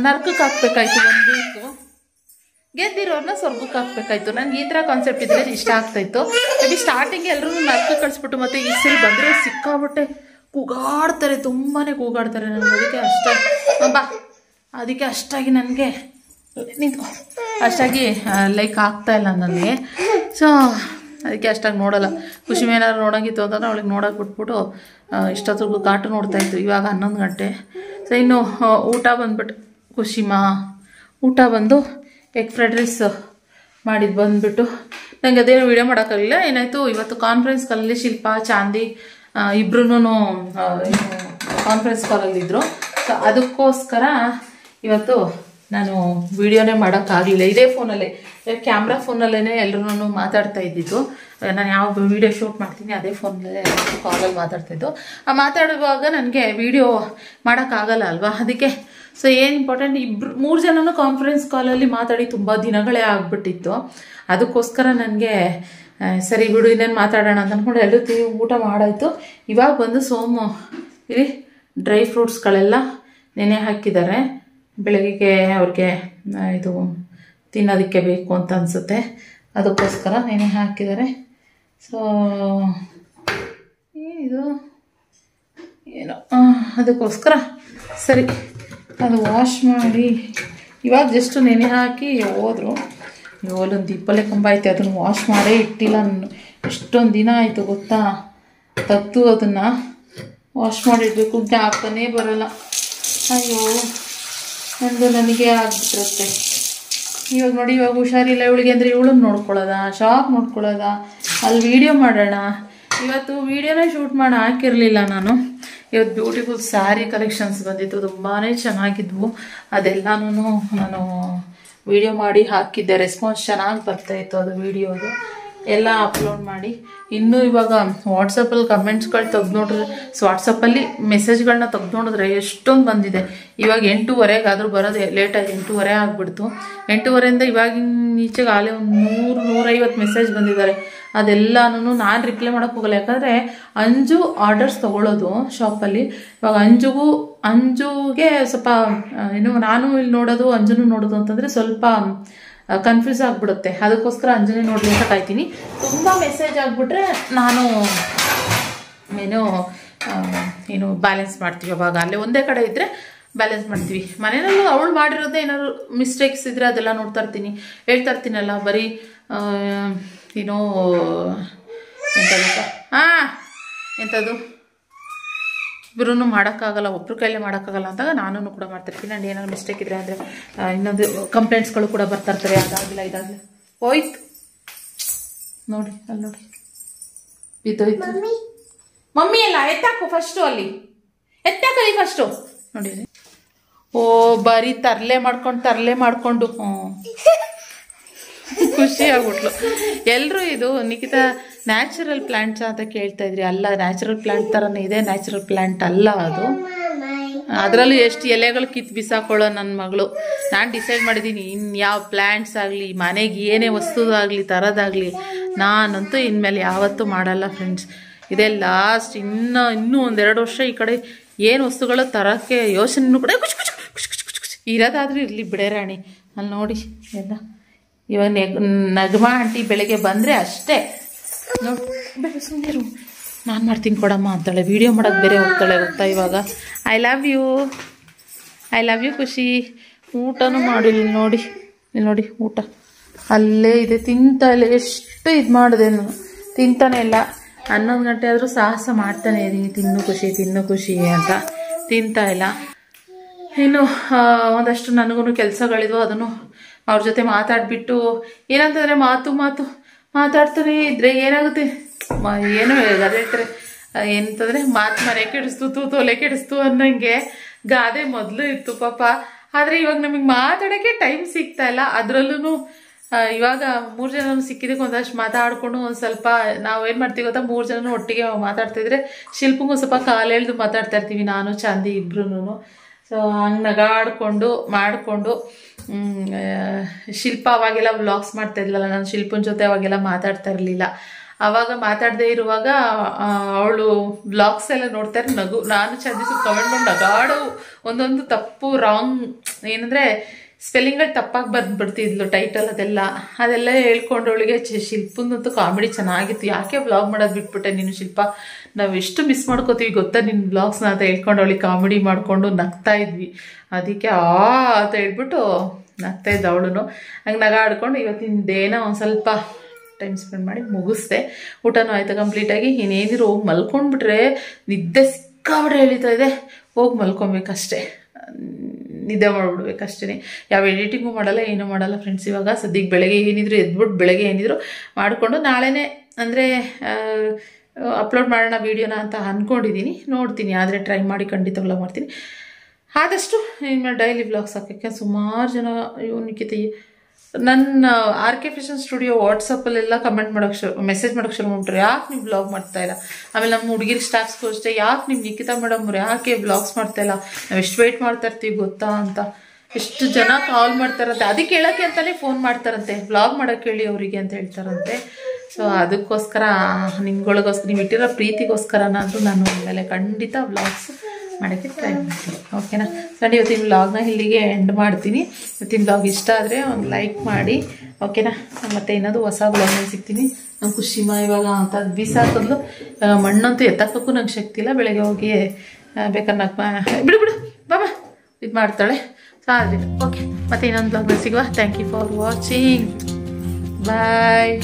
ನರಕಕ್ಕೆ ಹಾಕ್ಬೇಕಾಯ್ತು 1 ವೀಕು. ಗೆದ್ದಿರೋರ್ನ ಸ್ವರ್ಗಕ್ಕೆ ಹಾಕ್ಬೇಕಾಯ್ತು. ನನಗೆ ಈ ಥರ ಕಾನ್ಸೆಪ್ಟ್ ಇದ್ರೆ ಇಷ್ಟ ಆಗ್ತಾಯಿತ್ತು. ಮೇಬಿ ಸ್ಟಾರ್ಟಿಂಗ್ ಎಲ್ಲರೂ ನರಕ ಕಳಿಸ್ಬಿಟ್ಟು ಮತ್ತೆ ಈ ಸರಿ ಬಂದರೆ ಸಿಕ್ಕಾಬಿಟ್ಟೆ ಕೂಗಾಡ್ತಾರೆ, ತುಂಬಾ ಕೂಗಾಡ್ತಾರೆ. ನನಗೆ ಅದಕ್ಕೆ ಅಷ್ಟಾಗಿ ನನಗೆ ನಿಂತ್ಕೊ ಅಷ್ಟಾಗಿ ಲೈಕ್ ಆಗ್ತಾಯಿಲ್ಲ ನನಗೆ. ಸೊ ಅದಕ್ಕೆ ಅಷ್ಟಾಗಿ ನೋಡೋಲ್ಲ. ಖುಷಿ ಏನಾದ್ರು ನೋಡೋಂಗಿತ್ತು ಅಂತಂದ್ರೆ ಅವಳಿಗೆ ನೋಡೋಕೆ ಬಿಟ್ಬಿಟ್ಟು ಇಷ್ಟೊತ್ತಿಗೂ ಕಾಟು ನೋಡ್ತಾಯಿತ್ತು. ಇವಾಗ 11 ಗಂಟೆ. ಸೊ ಇನ್ನು ಊಟ ಬಂದ್ಬಿಟ್ಟು ಖುಷಿಮಾ ಊಟ ಬಂದು ಎಗ್ ಫ್ರೈಡ್ ರೈಸ್ ಮಾಡಿದ್ದು ಬಂದುಬಿಟ್ಟು ನನಗೆ ಅದೇನೋ ವೀಡಿಯೋ ಮಾಡೋಕ್ಕಾಗಲಿಲ್ಲ. ಏನಾಯಿತು, ಇವತ್ತು ಕಾನ್ಫರೆನ್ಸ್ ಕಾಲಲ್ಲಿ ಶಿಲ್ಪ ಚಾಂದಿ ಇಬ್ಬರೂ ಕಾನ್ಫರೆನ್ಸ್ ಕಾಲಲ್ಲಿದ್ದರು. ಸೊ ಅದಕ್ಕೋಸ್ಕರ ಇವತ್ತು ನಾನು ವೀಡಿಯೋನೇ ಮಾಡೋಕ್ಕಾಗಲಿಲ್ಲ. ಇದೇ ಫೋನಲ್ಲೇ, ಕ್ಯಾಮ್ರಾ ಫೋನಲ್ಲೇ ಎಲ್ಲರೂ ಮಾತಾಡ್ತಾ ಇದ್ದಿದ್ದು. ನಾನು ಯಾವ ವೀಡಿಯೋ ಶೂಟ್ ಮಾಡ್ತೀನಿ ಅದೇ ಫೋನಲ್ಲೇ ಕಾಲಲ್ಲಿ ಮಾತಾಡ್ತಾಯಿದ್ದು. ಮಾತಾಡುವಾಗ ನನಗೆ ವೀಡಿಯೋ ಮಾಡೋಕ್ಕಾಗಲ್ಲ ಅಲ್ವಾ, ಅದಕ್ಕೆ. ಸೊ ಏನು ಇಂಪಾರ್ಟೆಂಟ್, 3 ಜನನೂ ಕಾನ್ಫರೆನ್ಸ್ ಕಾಲಲ್ಲಿ ಮಾತಾಡಿ ತುಂಬ ದಿನಗಳೇ ಆಗ್ಬಿಟ್ಟಿತ್ತು. ಅದಕ್ಕೋಸ್ಕರ ನನಗೆ ಸರಿ ಬಿಡು ಇನ್ನೇನು ಮಾತಾಡೋಣ ಅಂತ ಅಂದ್ಕೊಂಡು ಎಲ್ಲರೂ ಊಟ ಮಾಡಾಯಿತು. ಇವಾಗ ಬಂದು ಇಲ್ಲಿ ಡ್ರೈ ಫ್ರೂಟ್ಸ್ಗಳೆಲ್ಲ ನೆನೆ ಹಾಕಿದ್ದಾರೆ. ಬೆಳಗ್ಗೆ ಅವ್ರಿಗೆ ಇದು ತಿನ್ನೋದಕ್ಕೆ ಬೇಕು ಅಂತ ಅನಿಸುತ್ತೆ, ಅದಕ್ಕೋಸ್ಕರ ನೆನೆ ಹಾಕಿದ್ದಾರೆ. ಸೊ ಇದು ಏನೋ ಅದಕ್ಕೋಸ್ಕರ ಸರಿ ಅದು ವಾಶ್ ಮಾಡಿ ಇವಾಗ ಜಸ್ಟ್ ನೆನೆ ಹಾಕಿ ಹೋದರು. ಒಂದು ದೀಪಲೆ ಕಂಬ ಐತೆ, ಅದನ್ನು ವಾಶ್ ಮಾಡೇ ಇಟ್ಟಿಲ್ಲ ನಾನು. ಎಷ್ಟೊಂದು ದಿನ ಆಯಿತು ಗೊತ್ತಾ ತೆಗೆದು ಅದನ್ನು ವಾಶ್ ಮಾಡಿಡಬೇಕು, ಜ್ಞಾಪಕನೇ ಬರೋಲ್ಲ. ಅಯ್ಯೋ ನನಗೆ ಆಗಿಬಿಟ್ಟಿರುತ್ತೆ. ಇವಾಗ ನೋಡಿ, ಇವಾಗ ಹುಷಾರಿಲ್ಲ ಇವಳಿಗೆ ಅಂದರೆ ಇವಳನ್ನ ನೋಡ್ಕೊಳ್ಳೋದ, ಶಾಪ್ ನೋಡ್ಕೊಳ್ಳೋದ, ಅಲ್ಲಿ ವೀಡಿಯೋ ಮಾಡೋಣ. ಇವತ್ತು ವೀಡಿಯೋನೇ ಶೂಟ್ ಮಾಡಿ ಹಾಕಿರಲಿಲ್ಲ ನಾನು. ಇವತ್ತು ಬ್ಯೂಟಿಫುಲ್ ಸ್ಯಾರಿ ಕಲೆಕ್ಷನ್ಸ್ ಬಂದಿತ್ತು, ತುಂಬಾ ಚೆನ್ನಾಗಿದ್ವು. ಅದೆಲ್ಲನೂ ನಾನು ವೀಡಿಯೋ ಮಾಡಿ ಹಾಕಿದ್ದೆ. ರೆಸ್ಪಾನ್ಸ್ ಚೆನ್ನಾಗಿ ಬರ್ತಾಯಿತ್ತು ಅದು ವೀಡಿಯೋದು ಎಲ್ಲ ಅಪ್ಲೋಡ್ ಮಾಡಿ. ಇನ್ನೂ ಇವಾಗ ವಾಟ್ಸಪ್ಪಲ್ಲಿ ಕಮೆಂಟ್ಸ್ಗಳು ತೆಗ್ದು ನೋಡಿದ್ರೆ, ವಾಟ್ಸಪ್ಪಲ್ಲಿ ಮೆಸೇಜ್ಗಳನ್ನ ತೆಗ್ದು ನೋಡಿದ್ರೆ ಎಷ್ಟೊಂದು ಬಂದಿದೆ. ಇವಾಗ 8:15 ಬರೋದು ಲೇಟಾಗಿ 8:30 ಆಗಿಬಿಡ್ತು. 8:30 ಇವಾಗಿನ ಈಚೆಗೆ ಆಲೇ ಒಂದು 100-150 ಮೆಸೇಜ್ ಬಂದಿದ್ದಾರೆ. ಅದೆಲ್ಲನೂ ನಾನು ರಿಪ್ಲೈ ಮಾಡೋಕ್ಕೆ ಹೋಗಲ್ಲ, ಯಾಕಂದರೆ ಅಂಜು ಆರ್ಡರ್ಸ್ ತೊಗೊಳ್ಳೋದು ಶಾಪಲ್ಲಿ. ಇವಾಗ ಅಂಜುಗೆ ಸ್ವಲ್ಪ ನಾನು ಇಲ್ಲಿ ನೋಡೋದು ಅಂಜುನು ನೋಡೋದು ಅಂತಂದರೆ ಸ್ವಲ್ಪ ಕನ್ಫ್ಯೂಸ್ ಆಗಿಬಿಡುತ್ತೆ. ಅದಕ್ಕೋಸ್ಕರ ಅಂಜನೇ ನೋಡಲಿ ಅಂತ ಕಾಯ್ತೀನಿ. ತುಂಬ ಮೆಸೇಜ್ ಆಗಿಬಿಟ್ರೆ ನಾನು ಏನು ಬ್ಯಾಲೆನ್ಸ್ ಮಾಡ್ತೀವಿ. ಅವಾಗ ಅಲ್ಲೇ ಒಂದೇ ಕಡೆ ಇದ್ದರೆ ಬ್ಯಾಲೆನ್ಸ್ ಮಾಡ್ತೀವಿ. ಮನೆಯಲ್ಲೂ ಅವಳು ಮಾಡಿರೋದೇ ಏನಾದ್ರು ಮಿಸ್ಟೇಕ್ಸ್ ಇದ್ದರೆ ಅದೆಲ್ಲ ನೋಡ್ತಾ ಇರ್ತೀನಿ, ಹೇಳ್ತಾ ಇರ್ತೀನಲ್ಲ. ಬರೀ ಎಂಥದ್ದು ಇಬ್ಬರೂ ಮಾಡೋಕ್ಕಾಗಲ್ಲ, ಒಬ್ರು ಕೈಲೇ ಮಾಡೋಕ್ಕಾಗಲ್ಲ ಅಂದಾಗ ನಾನು ಕೂಡ ಮಾಡ್ತಿರ್ತೀನಿ. ನಾನು ಏನಾದ್ರು ಮಿಸ್ಟೇಕ್ ಇದ್ದರೆ ಅಂದರೆ ಇನ್ನೊಂದು ಕಂಪ್ಲೇಂಟ್ಸ್ಗಳು ಕೂಡ ಬರ್ತಾ ಇರ್ತಾರೆ. ಅದಾಗಲಿಲ್ಲ ಇದಾಗಲಿಲ್ಲ ಹೋಯ್ತು ನೋಡಿ, ಅಲ್ಲಿ ನೋಡಿ ಬಿದ್ದೋಯ್ತು. ಮಮ್ಮಿ ಎಲ್ಲ ಎತ್ತಾಕು ಫಸ್ಟು, ಅಲ್ಲಿ ಎತ್ತಾಕಲಿ ಫಸ್ಟು ನೋಡಿ. ಓ ಬರೀ ತರಲೆ ಮಾಡ್ಕೊಂಡು ಖುಷಿ ಆಗ್ಬಿಟ್ಲು. ಎಲ್ಲರೂ ಇದು ನಿಖಿತಾ ನ್ಯಾಚುರಲ್ ಪ್ಲಾಂಟ್ಸ್ ಅಂತ ಕೇಳ್ತಾ ಇದ್ರಿ. ಅಲ್ಲ, ನ್ಯಾಚುರಲ್ ಪ್ಲಾಂಟ್ ಥರನೇ ಇದೆ, ನ್ಯಾಚುರಲ್ ಪ್ಲಾಂಟ್ ಅಲ್ಲ ಅದು. ಅದರಲ್ಲೂ ಎಷ್ಟು ಎಲೆಗಳು ಕಿತ್ತು ಬಿಸಾಕೊಳ್ಳೋ ನನ್ನ ಮಗಳು. ನಾನು ಡಿಸೈಡ್ ಮಾಡಿದ್ದೀನಿ, ಇನ್ಯಾವ ಪ್ಲ್ಯಾಂಟ್ಸ್ ಆಗಲಿ, ಮನೆಗೆ ಏನೇ ವಸ್ತುದಾಗಲಿ ತರೋದಾಗಲಿ ನಾನಂತೂ ಇನ್ಮೇಲೆ ಯಾವತ್ತೂ ಮಾಡಲ್ಲ ಫ್ರೆಂಡ್ಸ್. ಇದೇ ಲಾಸ್ಟ್. ಇನ್ನೂ 1-2 ವರ್ಷ ಈ ಕಡೆ ಏನು ವಸ್ತುಗಳು ತರೋಕ್ಕೆ ಯೋಚನೆ ಕೂಡ ಇರೋದಾದ್ರೂ ಇರಲಿ ಬಿಡೆ ರಾಣಿ. ಅಲ್ಲಿ ನೋಡಿ ಎಲ್ಲ. ಇವಾಗ ನಗಮ ಆಂಟಿ ಬೆಳಗ್ಗೆ ಬಂದರೆ ಅಷ್ಟೇ ನೋಡಿ, ಬೇಡ ಸುಮ್ಮನೆ ನಾನು ಮಾಡ್ತೀನಿ ಕೊಡಮ್ಮ ಅಂತಾಳೆ. ವೀಡಿಯೋ ಮಾಡೋಕ್ಕೆ ಬೇರೆ ಹೋಗ್ತಾಳೆ ಗೊತ್ತಾ ಇವಾಗ. ಐ ಲವ್ ಯು ಖುಷಿ. ಊಟನೂ ಮಾಡಿಲ್ಲ ನೋಡಿ. ಇಲ್ಲಿ ನೋಡಿ ಊಟ ಅಲ್ಲೇ ಇದೆ, ತಿಂತಾ ಇಲ್ಲ. ಎಷ್ಟು ಇದು ಮಾಡಿದೆ ನಾನು, ತಿಂತಾನೆ ಇಲ್ಲ. 11 ಗಂಟೆ ಆದರೂ ಸಾಹಸ ಮಾಡ್ತಾನೆ ಇದ್ದೀನಿ, ತಿನ್ನು ಖುಷಿ ಅಂತ. ತಿಂತಾ ಇಲ್ಲ. ಇನ್ನು ಒಂದಷ್ಟು ನನಗೂ ಕೆಲಸಗಳಿದ್ವು, ಅದನ್ನು ಅವ್ರ ಜೊತೆ ಮಾತಾಡಿಬಿಟ್ಟು, ಏನಂತಂದರೆ ಮಾತಾಡ್ತಾನೆ ಇದ್ರೆ ಏನಾಗುತ್ತೆ, ಏನು ಅದೇ ಏನಂತಂದರೆ ಮನೆ ಕೆಡಿಸ್ತು, ತೋಲೆ ಕೆಡಿಸ್ತು ಅನ್ನೋಂಗೆ ಗಾದೆ ಮೊದಲು ಇತ್ತು ಪಾಪ. ಆದರೆ ಇವಾಗ ನಮಗೆ ಮಾತಾಡೋಕ್ಕೆ ಟೈಮ್ ಸಿಗ್ತಾ ಇಲ್ಲ. ಅದರಲ್ಲೂ ಇವಾಗ 3 ಜನ ಸಿಕ್ಕಿದ್ದಕ್ಕೆ ಒಂದಷ್ಟು ಮಾತಾಡ್ಕೊಂಡು ಒಂದು ಸ್ವಲ್ಪ ನಾವೇನು ಮಾಡ್ತೀವಿ ಗೊತ್ತಾ, 3 ಜನ ಒಟ್ಟಿಗೆ ಮಾತಾಡ್ತಿದ್ರೆ ಶಿಲ್ಪಂಗೂ ಸ್ವಲ್ಪ ಕಾಲೆಳ್ದು ಮಾತಾಡ್ತಾ ಇರ್ತೀವಿ, ನಾನು ಚಾಂದಿ ಇಬ್ರು. ಸೊ ಹಂಗೆ ನಗಾಡ್ಕೊಂಡು ಮಾಡಿಕೊಂಡು ಶಿಲ್ಪ ಅವಾಗೆಲ್ಲ ವ್ಲಾಗ್ಸ್ ಮಾಡ್ತಾ ಇದ್ಲಲ್ಲ, ನಾನು ಶಿಲ್ಪನ ಜೊತೆ ಅವಾಗೆಲ್ಲ ಮಾತಾಡ್ತಾ ಇರಲಿಲ್ಲ. ಆವಾಗ ಮಾತಾಡದೇ ಇರುವಾಗ ಅವಳು ವ್ಲಾಗ್ಸ್ ಎಲ್ಲ ನೋಡ್ತಾರೆ, ನಾನು ಚಂದಿಸು ಕಮೆಂಟ್ ಮಾಡಿ ನಗಾಡು. ಒಂದೊಂದು ತಪ್ಪು ರಾಂಗ್ ಏನಂದರೆ ಸ್ಪೆಲ್ಲಿಂಗ್ಗಳು ತಪ್ಪಾಗಿ ಬಂದುಬಿಡ್ತಿದ್ಲು, ಟೈಟಲ್ ಅದೆಲ್ಲ ಹೇಳ್ಕೊಂಡು ಅವಳಿಗೆ. ಶಿಲ್ಪಂದಂತೂ ಕಾಮಿಡಿ ಚೆನ್ನಾಗಿತ್ತು. ಯಾಕೆ ವ್ಲಾಗ್ ಮಾಡೋದು ಬಿಟ್ಬಿಟ್ಟೆ ನೀನು ಶಿಲ್ಪ, ನಾವು ಎಷ್ಟು ಮಿಸ್ ಮಾಡ್ಕೋತೀವಿ ಗೊತ್ತಾ ನಿನ್ನ ವ್ಲಾಗ್ಸ್ನ ಅಂತ ಹೇಳ್ಕೊಂಡು ಅವಳಿಗೆ ಕಾಮಿಡಿ ಮಾಡಿಕೊಂಡು ನಗ್ತಾ ಇದ್ವಿ. ಅದಕ್ಕೆ ಅಂತ ಹೇಳ್ಬಿಟ್ಟು ನಗ್ತಾ ಇದ್ದ ಅವಳು. ಹಂಗೆ ನಗಾಡ್ಕೊಂಡು ಇವತ್ತಿಂದೇನೋ ಒಂದು ಸ್ವಲ್ಪ ಟೈಮ್ ಸ್ಪೆಂಡ್ ಮಾಡಿ ಮುಗಿಸ್ದೆ. ಊಟನೂ ಆಯಿತು ಕಂಪ್ಲೀಟಾಗಿ. ಇನ್ನೇನಿದ್ರು ಹೋಗಿ ಮಲ್ಕೊಂಡ್ಬಿಟ್ರೆ ನಿದ್ದೆ ಸಿಕ್ಕಾಬಿಟ್ರೆ ಎಳಿತಾ ಇದೆ. ಹೋಗಿ ಮಲ್ಕೊಬೇಕಷ್ಟೇ, ನಿದ್ದೆ ಮಾಡಿಬಿಡ್ಬೇಕಷ್ಟೇ. ಯಾವ ಎಡಿಟಿಂಗು ಮಾಡಲ್ಲ, ಏನೂ ಮಾಡಲ್ಲ ಫ್ರೆಂಡ್ಸ್. ಇವಾಗ ಸದ್ಯಕ್ಕೆ ಬೆಳಗ್ಗೆ ಏನಿದ್ರು ಮಾಡಿಕೊಂಡು ನಾಳೆನೇ ಅಂದರೆ ಅಪ್ಲೋಡ್ ಮಾಡೋಣ ವೀಡಿಯೋನ ಅಂತ ಅಂದ್ಕೊಂಡಿದ್ದೀನಿ. ನೋಡ್ತೀನಿ, ಆದರೆ ಟ್ರೈ ಮಾಡಿ ಖಂಡಿತವಾಗ್ಲೂ ಮಾಡ್ತೀನಿ. ಆದಷ್ಟು ಇನ್ಮೇಲೆ ಡೈಲಿ ವ್ಲಾಗ್ಸ್ ಹಾಕೋಕ್ಕೆ ಸುಮಾರು ಜನ ನಿಖಿತ ನನ್ನ RK ಫ್ಯಾಷನ್ ಸ್ಟುಡಿಯೋ ವಾಟ್ಸಪ್ಪಲ್ಲೆಲ್ಲ ಮೆಸೇಜ್ ಮಾಡೋಕ್ಕೆ ಶುರು ಮಾಡ್ಬಿಟ್ರೆ, ಯಾಕೆ ನೀವು ವ್ಲಾಗ್ ಮಾಡ್ತಾಯಿಲ್ಲ. ಆಮೇಲೆ ನಮ್ಮ ಹುಡುಗಿರ ಸ್ಟಾಫ್ಸ್ಗೂ ಅಷ್ಟೇ, ಯಾಕೆ ನೀವು ನಿಖಿತಾ ಮೇಡಮ್ ಅವ್ರು ಯಾಕೆ ವ್ಲಾಗ್ಸ್ ಮಾಡ್ತಾಯಿಲ್ಲ, ನಾವು ಎಷ್ಟು ವೆಯ್ಟ್ ಮಾಡ್ತಾ ಇರ್ತೀವಿ ಗೊತ್ತಾ ಅಂತ ಎಷ್ಟು ಜನ ಕಾಲ್ ಮಾಡ್ತಾರಂತೆ. ಅದಕ್ಕೆ ಹೇಳೋಕ್ಕೆ ಅಂತಲೇ ಫೋನ್ ಮಾಡ್ತಾರಂತೆ, ವ್ಲಾಗ್ ಮಾಡೋಕ್ಕೆ ಹೇಳಿ ಅವರಿಗೆ ಅಂತ ಹೇಳ್ತಾರಂತೆ. ಸೊ ಅದಕ್ಕೋಸ್ಕರ ನಿಮ್ಗಳಿಗೋಸ್ಕರ, ನೀವು ಇಟ್ಟಿರೋ ಪ್ರೀತಿಗೋಸ್ಕರನಾದರೂ ನಾನು ಆಮೇಲೆ ಖಂಡಿತ ವ್ಲಾಗ್ಸ್ ಮಾಡೋಕ್ಕೆ ಟ್ರೈ ಮಾಡ್ತೀನಿ. ಓಕೆನಾ? ಸರಿ, ಇವತ್ತಿನ ವ್ಲಾಗ್ನ ಇಲ್ಲಿಗೆ ಎಂಡ್ ಮಾಡ್ತೀನಿ. ಇವತ್ತಿನ ವ್ಲಾಗ್ ಇಷ್ಟ ಆದರೆ ಒಂದು ಲೈಕ್ ಮಾಡಿ. ಓಕೆನಾ? ಮತ್ತೆ ಇನ್ನೊಂದು ಹೊಸ ವ್ಲಾಗ್ನಲ್ಲಿ ಸಿಗ್ತೀನಿ. ನಮ್ಮ ಖುಷಿಮಾ ಇವಾಗ ಅಂತ ಬೀಸಾಕದ್ಲು, ಮಣ್ಣಂತೂ ಎತ್ತಕ್ಕೂ ನಂಗೆ ಶಕ್ತಿ ಇಲ್ಲ. ಬೆಳಗ್ಗೆ ಹೋಗಿ ಬೇಕಾದ್ರೆ ಬಿಡು ಬಾಬಾ ಇದು ಮಾಡ್ತಾಳೆ. ಸೊ ಆದರೆ ಓಕೆ, ಮತ್ತೆ ಇನ್ನೊಂದು ವ್ಲಾಗ್ನಲ್ಲಿ ಸಿಗುವ. Thank you for watching. Bye.